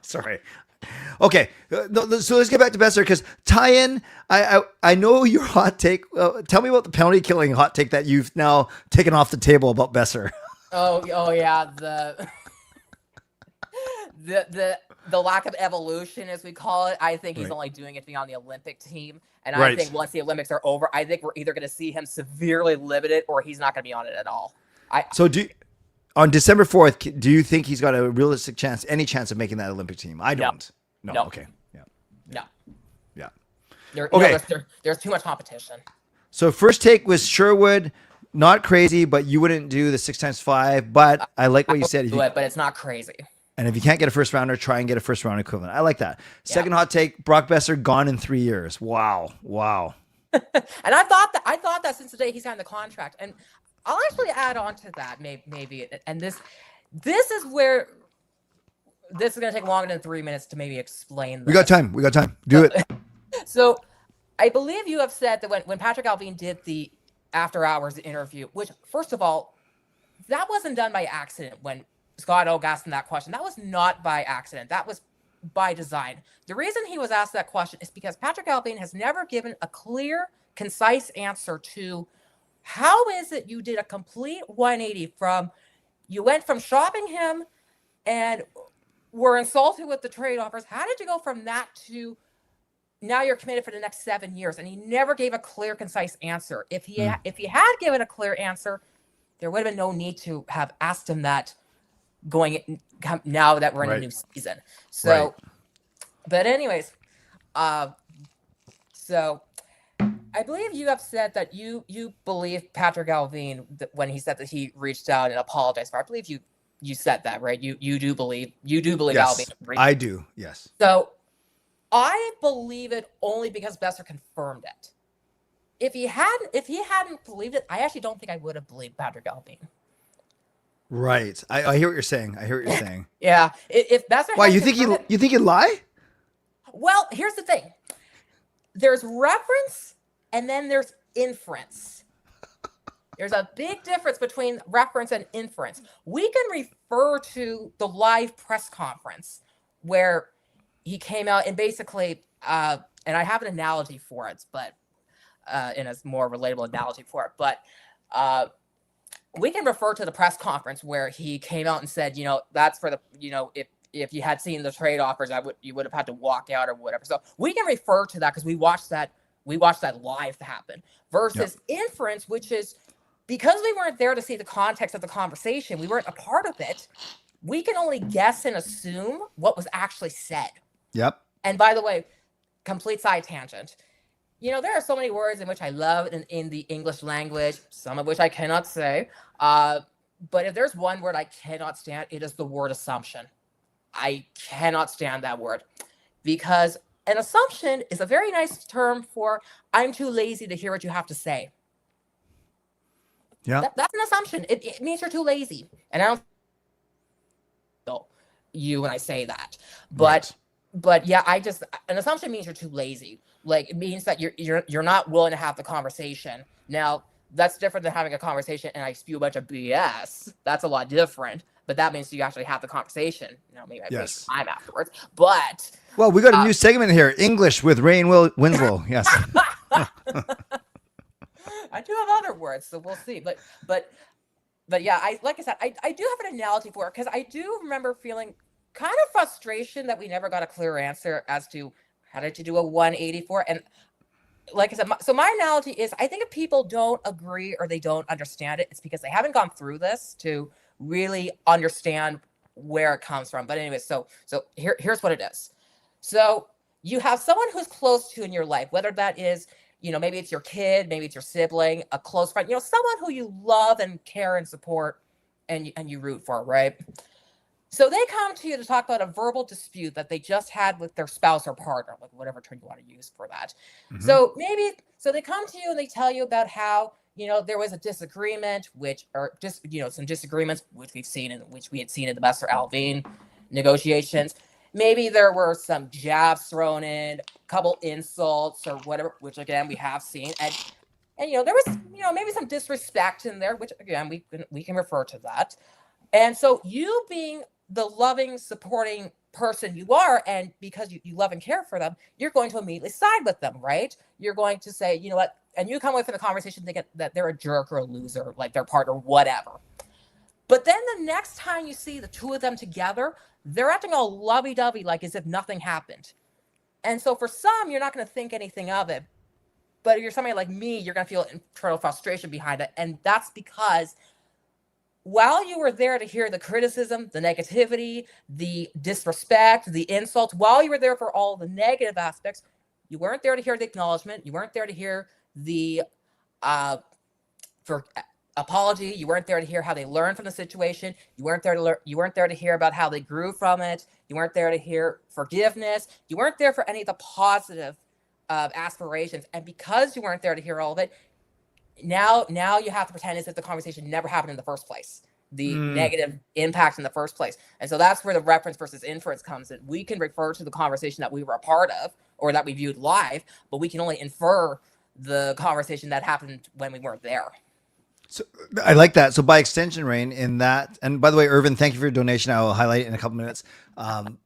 Sorry. Okay, so let's get back to Besser, because tie-in, I know your hot take. Tell me about the penalty killing hot take that you've now taken off the table about Besser. Oh yeah, the lack of evolution, as we call it. I think he's only doing it to be on the Olympic team. And I think once the Olympics are over, I think we're either going to see him severely limited or he's not going to be on it at all. On December 4th, do you think he's got a realistic chance, any chance of making that Olympic team? I don't. No. Okay. Yeah. No. Okay. There's too much competition. So first take was Sherwood, not crazy, but you wouldn't do the 6x5. But I like what you said. But it's not crazy. And if you can't get a first rounder, try and get a first round equivalent. I like that. Second hot take: Brock Besser gone in 3 years. Wow. And I thought that since the day he signed the contract. And I'll actually add on to that, maybe. And this is where this is going to take longer than 3 minutes to maybe explain. We got time. Do it. So I believe you have said that when Patrick Allvin did the after hours interview, which first of all, that wasn't done by accident. When Scott Oak asked him that question, that was not by accident. That was by design. The reason he was asked that question is because Patrick Allvin has never given a clear, concise answer to how is it you did a complete 180 from, you went from shopping him and were insulted with the trade offers. How did you go from that to now you're committed for the next 7 years? And he never gave a clear, concise answer. If he had given a clear answer, there would have been no need to have asked him that now that we're in a new season. So, but anyways, so I believe you have said that you believe Patrick Allvin when he said that he reached out and apologized for. I believe you said that, right? You do believe yes, Allvin. I do. Yes. So I believe it only because Besser confirmed it. If he hadn't believed it, I actually don't think I would have believed Patrick Allvin. Right. I hear what you're saying. Yeah. If Besser, why you think he'd lie? Well, here's the thing. There's reference and then there's inference. There's a big difference between reference and inference. We can refer to the live press conference where he came out and basically, and I have an analogy for it, but in a more relatable analogy for it, but we can refer to the press conference where he came out and said, that's for the, if you had seen the trade offers, you would have had to walk out or whatever. So we can refer to that because we watched that live happen versus inference, which is because we weren't there to see the context of the conversation. We weren't a part of it. We can only guess and assume what was actually said. Yep. And by the way, complete side tangent. There are so many words in which I love in the English language, some of which I cannot say. But if there's one word I cannot stand, it is the word assumption. I cannot stand that word because an assumption is a very nice term for I'm too lazy to hear what you have to say. Yeah. That's an assumption. It means you're too lazy. And I don't know you when I say that. But yeah, an assumption means you're too lazy. Like, it means that you're not willing to have the conversation. Now, that's different than having a conversation and I spew a bunch of BS. That's a lot different. But that means you actually have the conversation. Maybe I waste time afterwards. But well, we got a new segment here, English with Rain Winslow. Yes. I do have other words, so we'll see. But yeah, like I said, I do have an analogy for it, because I do remember feeling kind of frustration that we never got a clear answer as to how did you do a 184. And like I said, so my analogy is, I think if people don't agree or they don't understand it, it's because they haven't gone through this to really understand where it comes from. But anyway, so here's what it is. So you have someone who's close to you in your life, whether that is, maybe it's your kid, maybe it's your sibling, a close friend, someone who you love and care and support and you root for, right? So they come to you to talk about a verbal dispute that they just had with their spouse or partner, like whatever term you want to use for that. Mm-hmm. So they come to you and they tell you about how, there was a disagreement, some disagreements, which we had seen in the Besser Alvin negotiations. Maybe there were some jabs thrown in, a couple insults or whatever, which again, we have seen. And there was, maybe some disrespect in there, which again, we can refer to that. And so you being the loving, supporting person you are, and because you love and care for them, you're going to immediately side with them, right? You're going to say, you know what, and you come away from the conversation thinking that they're a jerk or a loser, like their partner, whatever. But then the next time you see the two of them together, they're acting all lovey-dovey, like as if nothing happened. And so for some, you're not going to think anything of it. But if you're somebody like me, you're going to feel internal frustration behind it. And that's because while you were there to hear the criticism, the negativity, the disrespect, the insults, while you were there for all the negative aspects, you weren't there to hear the acknowledgement. You weren't there to hear the apology. You weren't there to hear how they learned from the situation. You weren't there to hear about how they grew from it. You weren't there to hear forgiveness. You weren't there for any of the positive aspirations. And because you weren't there to hear all of it, now you have to pretend as if the conversation never happened in the first place, the negative impact in the first place. And so that's where the reference versus inference comes in. We can refer to the conversation that we were a part of or that we viewed live, but we can only infer the conversation that happened when we weren't there. So I like that. So by extension, Rain, in that, and by the way, Irvin, thank you for your donation. I will highlight it in a couple minutes.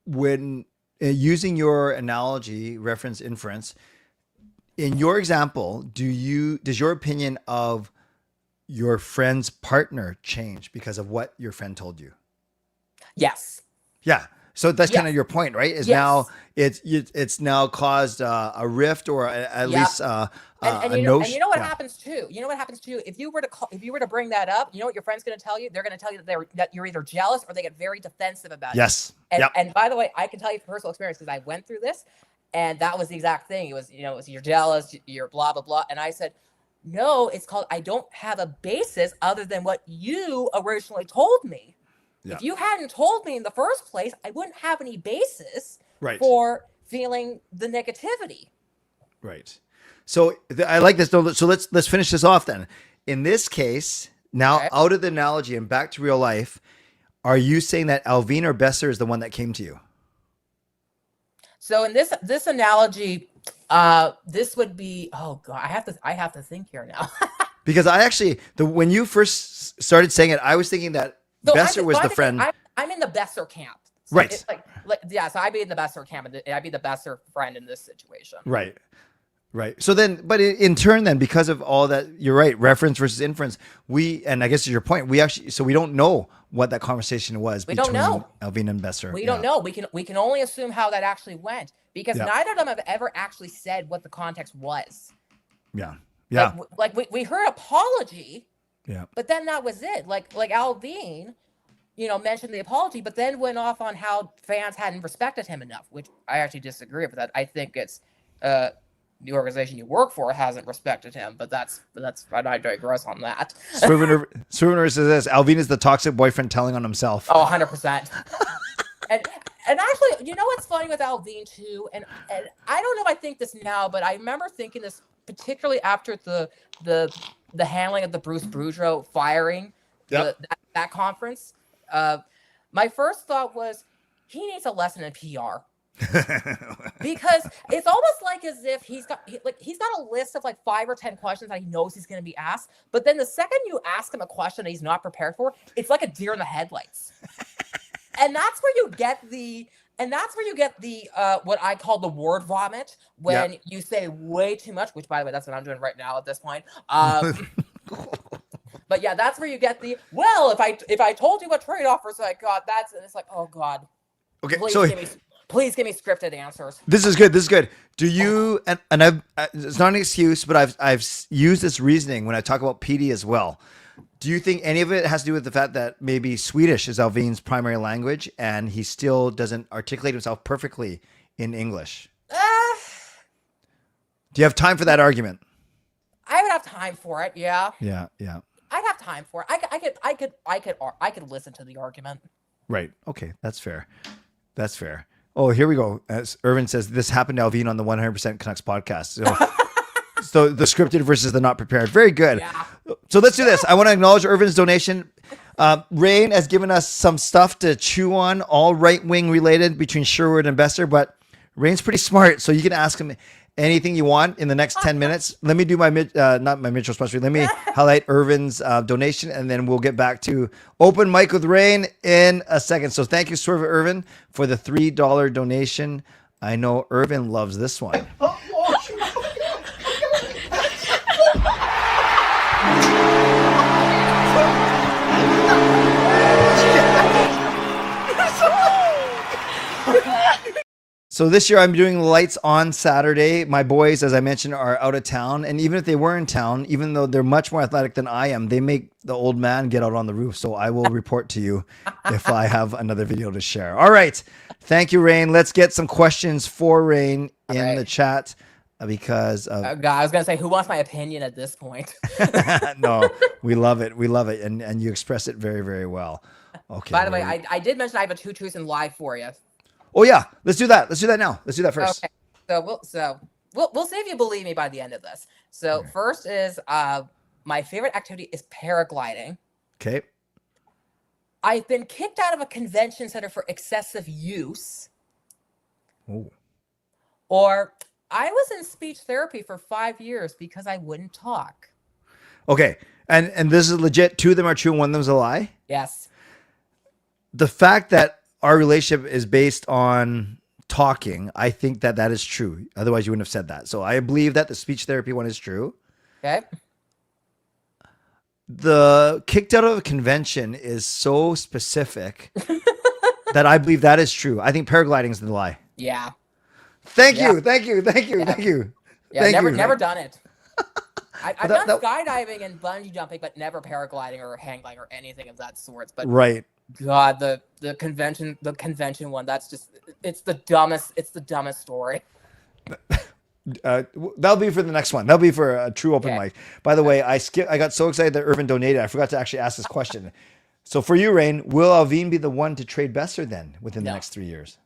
When using your analogy, reference, inference, in your example, does your opinion of your friend's partner change because of what your friend told you? Yes. Yeah. So that's kind of your point, right? Is now it's now caused a rift or at least a notion. And you know what happens too? If you were to bring that up, you know what your friend's going to tell you? They're going to tell you that you're either jealous or they get very defensive about it. Yes. And by the way, I can tell you from personal experience because I went through this. And that was the exact thing. It was, you're jealous, you're blah, blah, blah. And I said, no, it's called, I don't have a basis other than what you originally told me. Yeah. If you hadn't told me in the first place, I wouldn't have any basis for feeling the negativity. Right. So I like this. So let's finish this off then. In this case, now out of the analogy and back to real life, are you saying that Alvin or Besser is the one that came to you? So in this analogy, this would be, oh God, I have to think here now. Because I actually, when you first started saying it, I was thinking that Besser was the friend. I'm in the Besser camp. So right. It's so I'd be in the Besser camp and I'd be the Besser friend in this situation. Right. Right. So then, but in turn then, because of all that, you're right, reference versus inference, and I guess to your point, we don't know what that conversation was between Alvin and Besser. We don't know. We can only assume how that actually went because neither of them have ever actually said what the context was. Yeah. Yeah. Like we heard apology. Yeah. But then that was it. Like Alvin, mentioned the apology, but then went off on how fans hadn't respected him enough, which I actually disagree with that. I think it's the organization you work for hasn't respected him, but that's I digress on that. Scrivener says this: Alvin is the toxic boyfriend telling on himself. Oh, 100%. and actually, you know what's funny with Alvin too, and I don't know if I think this now, but I remember thinking this particularly after the handling of the Bruce Boudreau firing, that conference. My first thought was he needs a lesson in PR. Because it's almost like as if he's got a list of like 5 or 10 questions that he knows he's going to be asked, but then the second you ask him a question that he's not prepared for, it's like a deer in the headlights. And that's where you get the what I call the word vomit, when you say way too much, which by the way, that's what I'm doing right now at this point. But yeah, that's where you get the, well, if I told you what trade offers I got, and it's like, oh God. Okay, Please give me scripted answers. This is good. Do you, and I've, it's not an excuse, but I've used this reasoning when I talk about PD as well. Do you think any of it has to do with the fact that maybe Swedish is Alvin's primary language and he still doesn't articulate himself perfectly in English? Do you have time for that argument? I would have time for it. Yeah. Yeah. I'd have time for it. I could listen to the argument. Right. Okay. That's fair. Oh, here we go. As Irvin says, this happened to Alvin on the 100% Canucks podcast. So the scripted versus the not prepared. Very good. Yeah. So let's do this. I want to acknowledge Irvin's donation. Rain has given us some stuff to chew on, all right-wing related between Sherwood and Besser, but Rain's pretty smart, so you can ask him anything you want in the next 10 minutes. Let me do my, not my Mitchell special. Let me highlight Irvin's donation, and then we'll get back to open mic with Rain in a second. So thank you, Swerve Irvin, for the $3 donation. I know Irvin loves this one. So this year I'm doing lights on Saturday. My boys, as I mentioned, are out of town. And even if they were in town, even though they're much more athletic than I am, they make the old man get out on the roof. So I will report to you if I have another video to share. All right. Thank you, Rain. Let's get some questions for Rain in the chat because of... God, I was going to say, who wants my opinion at this point? No, we love it. We love it. And you express it very, very well. Okay. By the way, I did mention I have a two truths and lie for you. Oh yeah, let's do that. Let's do that now. Let's do that first. Okay. So we'll see if you believe me by the end of this. So first is my favorite activity is paragliding. Okay. I've been kicked out of a convention center for excessive use. Oh. Or I was in speech therapy for 5 years because I wouldn't talk. Okay. And this is legit. 2 of them are true and 1 of them's a lie. Yes. The fact that our relationship is based on talking, I think that is true. Otherwise, you wouldn't have said that. So I believe that the speech therapy one is true. Okay. The kicked out of a convention is so specific that I believe that is true. I think paragliding is the lie. Yeah. Thank you. Yeah, never done it. I've done skydiving and bungee jumping, but never paragliding or hang gliding or anything of that sort. But right. God, the convention one, that's just, it's the dumbest story. That'll be for the next one. That'll be for a true open mic. By the way, I got so excited that Irvin donated. I forgot to actually ask this question. So for you, Rain, will Alvin be the one to trade Besser then within the next 3 years?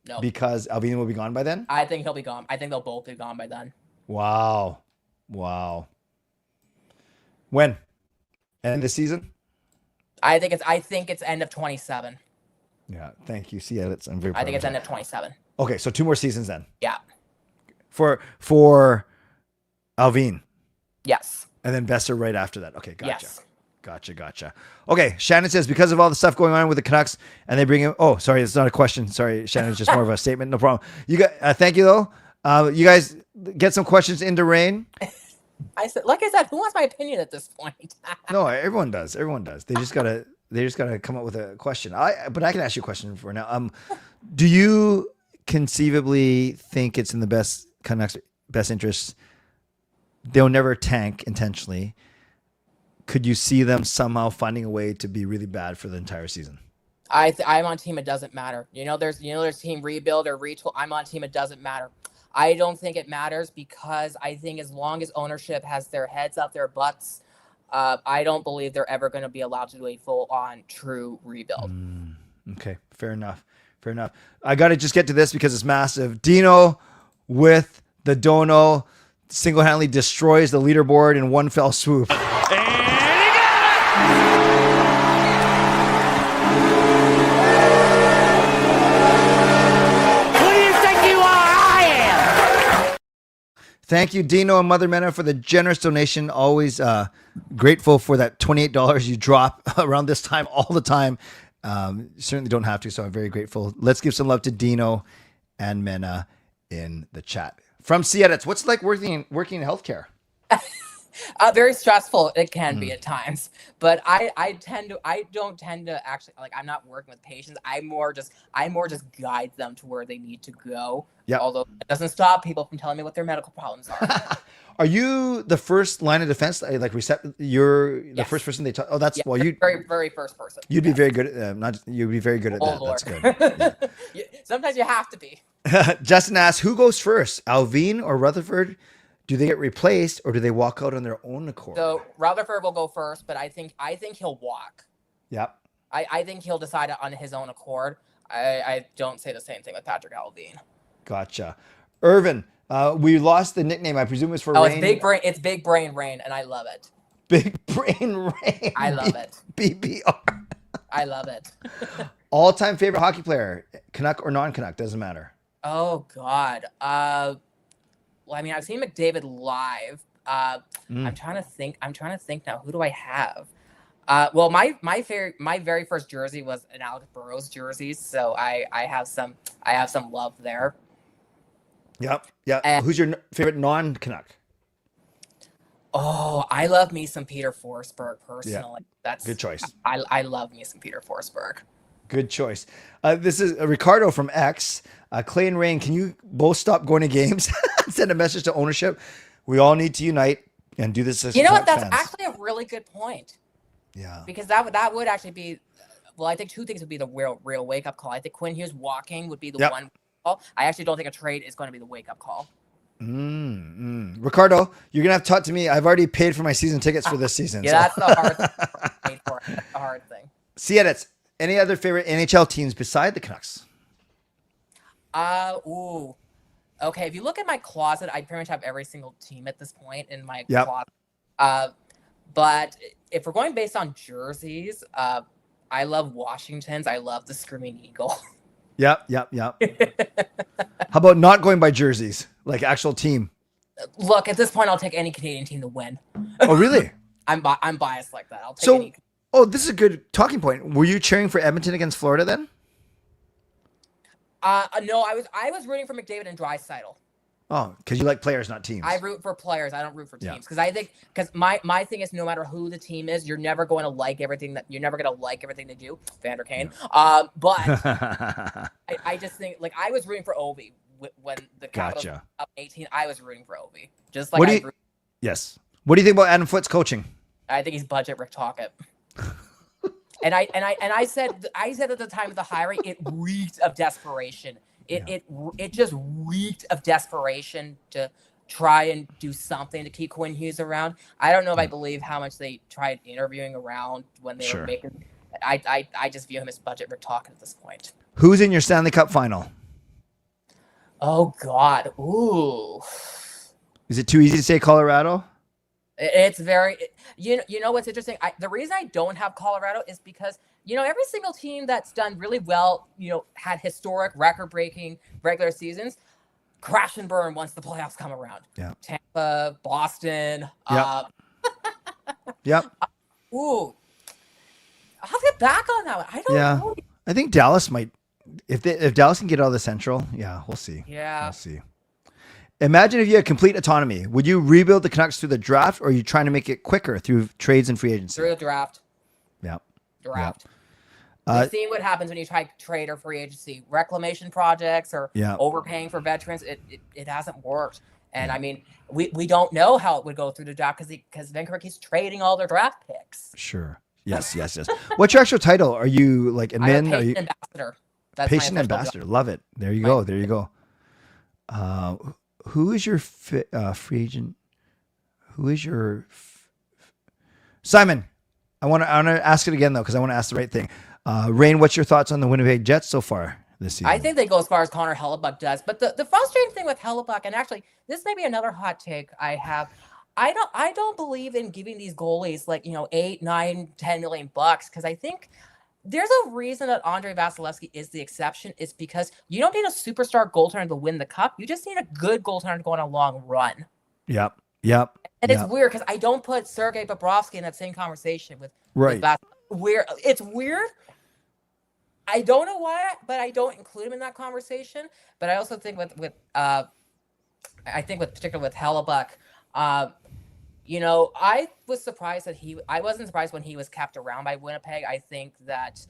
No. Because Alvin will be gone by then? I think he'll be gone. I think they'll both be gone by then. Wow. When? End of the season? I think it's end of 27. Yeah, thank you. See, I'm very proud. I think it's end of 27. Okay, so 2 more seasons then. Yeah. For Alvin. Yes. And then Besser right after that. Okay, gotcha. Yes. Gotcha. Okay, Shannon says, because of all the stuff going on with the Canucks, and they bring in... Oh, sorry, it's not a question. Sorry, Shannon, it's just more of a statement. No problem. You got. Thank you, though. You guys get some questions into Rain. Like I said, who wants my opinion at this point? No, everyone does. They just gotta come up with a question. But I can ask you a question for now. Do you conceivably think it's in the Canucks' best interest? They'll never tank intentionally. Could you see them somehow finding a way to be really bad for the entire season? I'm on team. It doesn't matter. There's team rebuild or retool. I'm on team. It doesn't matter. I don't think it matters because I think as long as ownership has their heads up their butts, I don't believe they're ever going to be allowed to do a full-on true rebuild. Okay, fair enough. I got to just get to this because it's massive. Dino with the dono single-handedly destroys the leaderboard in one fell swoop. Please Thank you, Dino and Mother Mena, for the generous donation. Always grateful for that $28 you drop around this time all the time. Certainly don't have to, so I'm very grateful. Let's give some love to Dino and Mena in the chat. From C-Edits, what's it like working in healthcare? Very stressful. It can be at times, but I don't tend to actually, like, I'm not working with patients. I more just guide them to where they need to go. Yeah. Although it doesn't stop people from telling me what their medical problems are. Are you the first line of defense? Like, you're the first person they talk. Oh, that's you. Very, very first person. You'd be very good at you'd be very good at that. Lord. That's good. Yeah. Sometimes you have to be. Justin asks, who goes first, Alvin or Rutherford? Do they get replaced or do they walk out on their own accord? So Rutherford will go first, but I think he'll walk. Yep. I think he'll decide on his own accord. I don't say the same thing with Patrick Alvin. Gotcha. Irvin, we lost the nickname. I presume it's for Rain. It's Big Brain. It's Big Brain Rain, and I love it. Big Brain Rain. I love it. BBR. I love it. All-time favorite hockey player, Canuck or non-Canuck, doesn't matter. Oh God. Well, I mean, I've seen McDavid live. I'm trying to think now. Who do I have? Well, my very first jersey was an Alex Burrows jersey, so I have some love there. Yep. Yeah. Who's your favorite non-Canuck? Oh, I love me some Peter Forsberg personally. Yeah. That's good choice. I love me some Peter Forsberg. Good choice. This is Ricardo from X. Clay and Rain, can you both stop going to games? Send a message to ownership. We all need to unite and do this as You know what? That's fans. actually a really good point. Yeah. Because that would actually be, well, I think two things would be the real wake up call. I think Quinn Hughes walking would be the one call. I actually don't think a trade is going to be the wake up call. Ricardo, you're gonna have to talk to me. I've already paid for my season tickets for this season. Yeah, so. That's the hard thing. That's the hard thing. C-Edits, any other favorite NHL teams beside the Canucks? Okay, if you look at my closet, I pretty much have every single team at this point in my closet. But if we're going based on jerseys, I love Washington's. I love the Screaming Eagle. Yep. How about not going by jerseys, like actual team? Look, at this point, I'll take any Canadian team to win. Oh, really? I'm biased like that. I'll take any. Oh, this is a good talking point. Were you cheering for Edmonton against Florida then? No, I was rooting for McDavid and Draisaitl. Oh, because you like players, not teams. I root for players. I don't root for teams because my thing is no matter who the team is, you're never going to like everything they do. Vander Kane. But I just think like I was rooting for Ovi when the Capitals were up 18. I was rooting for Ovi. Just like Yes. What do you think about Adam Foote's coaching? I think he's budget Rick Tocchet. And I said at the time of the hiring, it reeked of desperation. It just reeked of desperation to try and do something to keep Quinn Hughes around. I don't know if I believe how much they tried interviewing around when they were making. I just view him as budget Rick Tocchet at this point. Who's in your Stanley Cup final? Oh God, ooh. Is it too easy to say Colorado? It's very, you know what's interesting? The reason I don't have Colorado is because, every single team that's done really well, had historic record-breaking regular seasons, crash and burn once the playoffs come around. Yeah. Tampa, Boston. Yep. Ooh. I'll get back on that one. I don't know. I think Dallas might, if Dallas can get out of the Central, we'll see. Yeah. We'll see. Imagine if you had complete autonomy. Would you rebuild the Canucks through the draft, or are you trying to make it quicker through trades and free agency? Through the draft. Yeah. Draft. You've seen what happens when you try trade or free agency. Reclamation projects or overpaying for veterans. It hasn't worked. And I mean, we don't know how it would go through the draft because Vancouver keeps trading all their draft picks. Sure. Yes. What's your actual title? Are you like admin? I'm a patient ambassador. That's patient ambassador. Job. Love it. There you go. Who is your free agent? Who is your Simon? I want to ask it again though because I want to ask the right thing. Rain, what's your thoughts on the Winnipeg Jets so far this season? I think they go as far as Connor Hellebuck does, but the frustrating thing with Hellebuck, and actually this may be another hot take I have. I don't believe in giving these goalies like 8, 9, 10 million bucks because I think there's a reason that Andrei Vasilevsky is the exception. It's because you don't need a superstar goaltender to win the cup. You just need a good goaltender to go on a long run. Yep. Yep. And it's Yep. weird because I don't put Sergei Bobrovsky in that same conversation with Right. Weird. It's weird. I don't know why, but I don't include him in that conversation. But I also think particularly with Hellebuck, I was surprised I wasn't surprised when he was kept around by Winnipeg. I think that,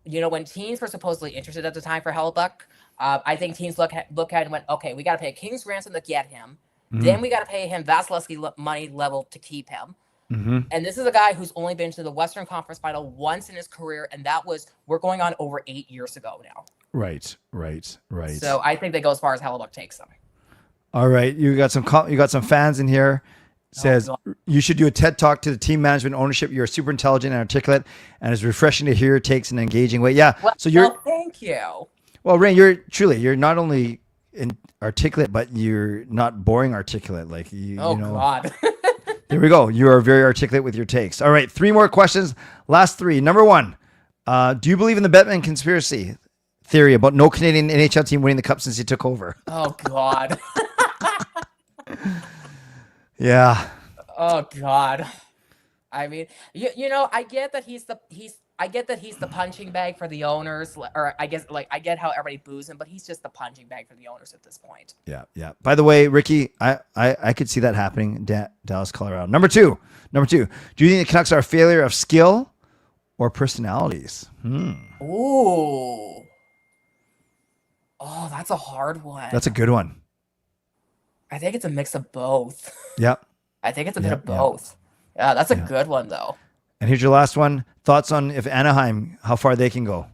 when teams were supposedly interested at the time for Hellebuck, I think teams look at it and went, okay, we got to pay a king's ransom to get him. Then we got to pay him Vasilevsky money level to keep him. And this is a guy who's only been to the Western Conference Final once in his career, and we're going on over 8 years ago now. Right. So I think they go as far as Hellebuck takes them. All right, you got some fans in here. Says you should do a TED talk to the team management ownership. You're super intelligent and articulate, and it's refreshing to hear your takes in an engaging way. Yeah. Thank you. Well, Rain, you're not only articulate, but you're not boring articulate. Like God. There we go. You are very articulate with your takes. All right, 3 more questions. Last 3. Number 1, do you believe in the Bettman conspiracy theory about no Canadian NHL team winning the cup since he took over? Oh God. Yeah. Oh God. I mean, I get that he's the punching bag for the owners, or I get how everybody boos him, but he's just the punching bag for the owners at this point. Yeah. By the way, Ricky, I could see that happening in Dallas, Colorado. Number two, do you think the Canucks are a failure of skill or personalities? Ooh. Oh, that's a hard one. That's a good one. I think it's a mix of both. Yep. I think it's a bit of both. Yeah, that's a good one though. And here's your last one. Thoughts on if Anaheim, how far they can go?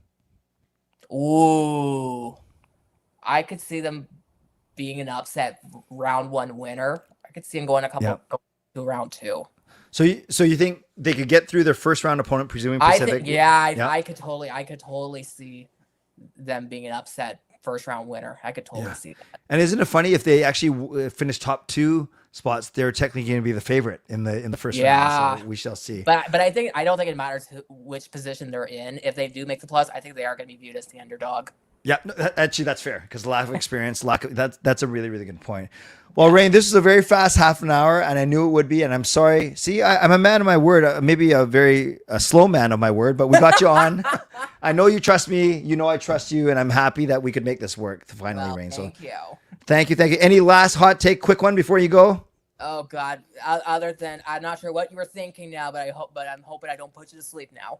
Ooh. I could see them being an upset round 1 winner. I could see them going go to round 2. So you think they could get through their first round opponent, presuming Pacific? I could totally see them being an upset first round winner. I could totally see that. And isn't it funny if they actually finish top 2 spots, they're technically going to be the favorite in the first round. So we shall see. But I don't think it matters which position they're in. If they do make the plus, I think they are going to be viewed as the underdog. Yeah, no, actually that's fair because lack of experience, that's a really, really good point. Well, Rain, this is a very fast half an hour, and I knew it would be, and I'm sorry. See, I'm a man of my word, maybe a slow man of my word, but we got you on. I know you trust me. You know I trust you, and I'm happy that we could make this work finally, Rain. Thank you. Thank you. Any last hot take, quick one before you go? Oh God! Other than I'm not sure what you were thinking now, but I'm hoping I don't put you to sleep now.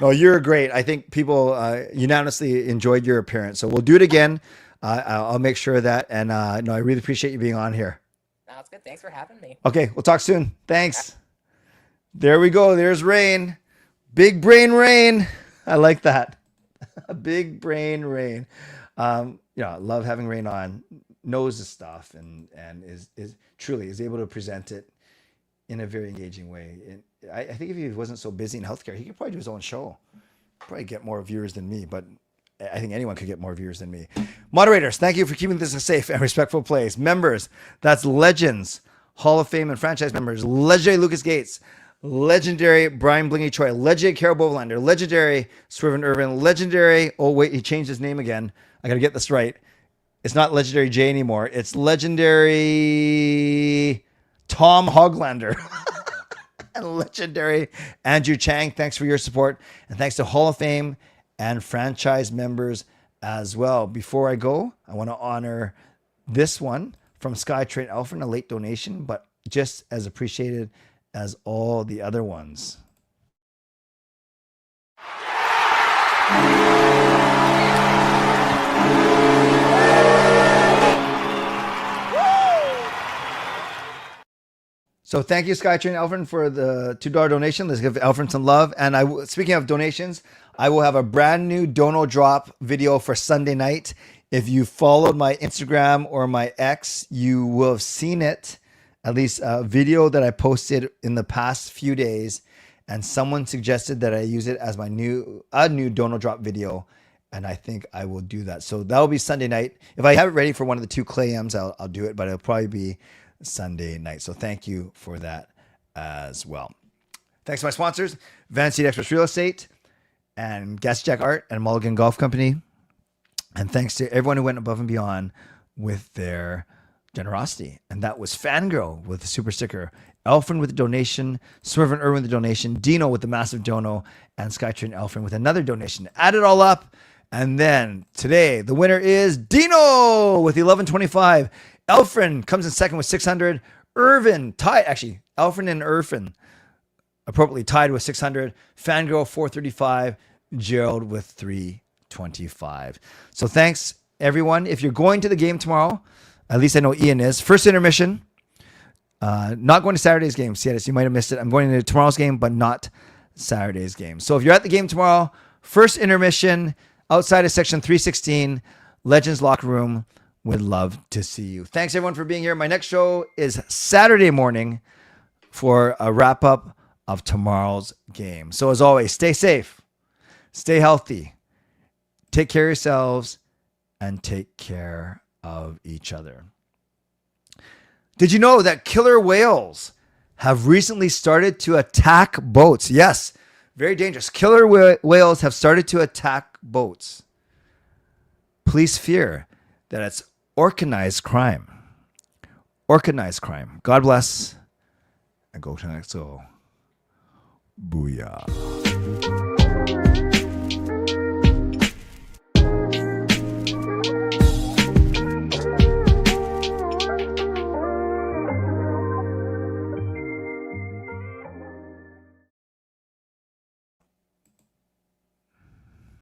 No, you're great. I think people unanimously enjoyed your appearance, so we'll do it again. I'll make sure of that. And no, I really appreciate you being on here. That's good. Thanks for having me. Okay, we'll talk soon. Thanks. There we go. There's Rain. Big brain Rain. I like that. Big brain Rain. I love having Rain on. Knows the stuff and is truly able to present it in a very engaging way. And I think if he wasn't so busy in healthcare, he could probably do his own show. Probably get more viewers than me, but I think anyone could get more viewers than me. Moderators, thank you for keeping this a safe and respectful place. Members, that's legends, Hall of Fame and franchise members, legendary Lucas Gates, legendary Brian Blingy Choi, legendary Carol Bovelander, legendary Swervin Irvin, legendary, oh wait, he changed his name again. I got to get this right. It's not legendary J anymore. It's legendary Tom Hoglander. And legendary Andrew Chang. Thanks for your support. And thanks to Hall of Fame and franchise members as well. Before I go, I want to honor this one from SkyTrain Alfred, a late donation, but just as appreciated as all the other ones. So thank you, SkyTrain Alfred, for the $2 donation. Let's give Alfred some love. And speaking of donations, I will have a brand new Dono Drop video for Sunday night. If you followed my Instagram or my X, you will have seen it, at least a video that I posted in the past few days. And someone suggested that I use it as my new Dono Drop video. And I think I will do that. So that'll be Sunday night. If I have it ready for one of the 2 Clay M's, I'll do it, but it'll probably be Sunday night. So thank you for that as well. Thanks to my sponsors, Van Seat Express Real Estate and Gas Jack Art and Mulligan Golf Company. And thanks to everyone who went above and beyond with their generosity. And that was Fangirl with the super sticker, Elfin with the donation, Swervin Irwin with the donation, Dino with the massive dono, and Skytrain Elfin with another donation. Add it all up. And then today, the winner is Dino with the 1125. Elfin comes in second with 600. Irvin tied, actually, Elfin and Irvin appropriately tied with 600. Fangirl 435. Gerald with 325. So thanks, everyone. If you're going to the game tomorrow, at least I know Ian is. First intermission. Not going to Saturday's game. See, you might have missed it. I'm going to tomorrow's game, but not Saturday's game. So if you're at the game tomorrow, first intermission outside of section 316, Legends Locker Room. Would love to see you. Thanks, everyone, for being here. My next show is Saturday morning for a wrap-up of tomorrow's game. So as always, stay safe, stay healthy, take care of yourselves, and take care of each other. Did you know that killer whales have recently started to attack boats? Yes, very dangerous. Killer whales have started to attack boats. Police fear that it's organized crime. Organized crime. God bless. And go to the next. So, booyah.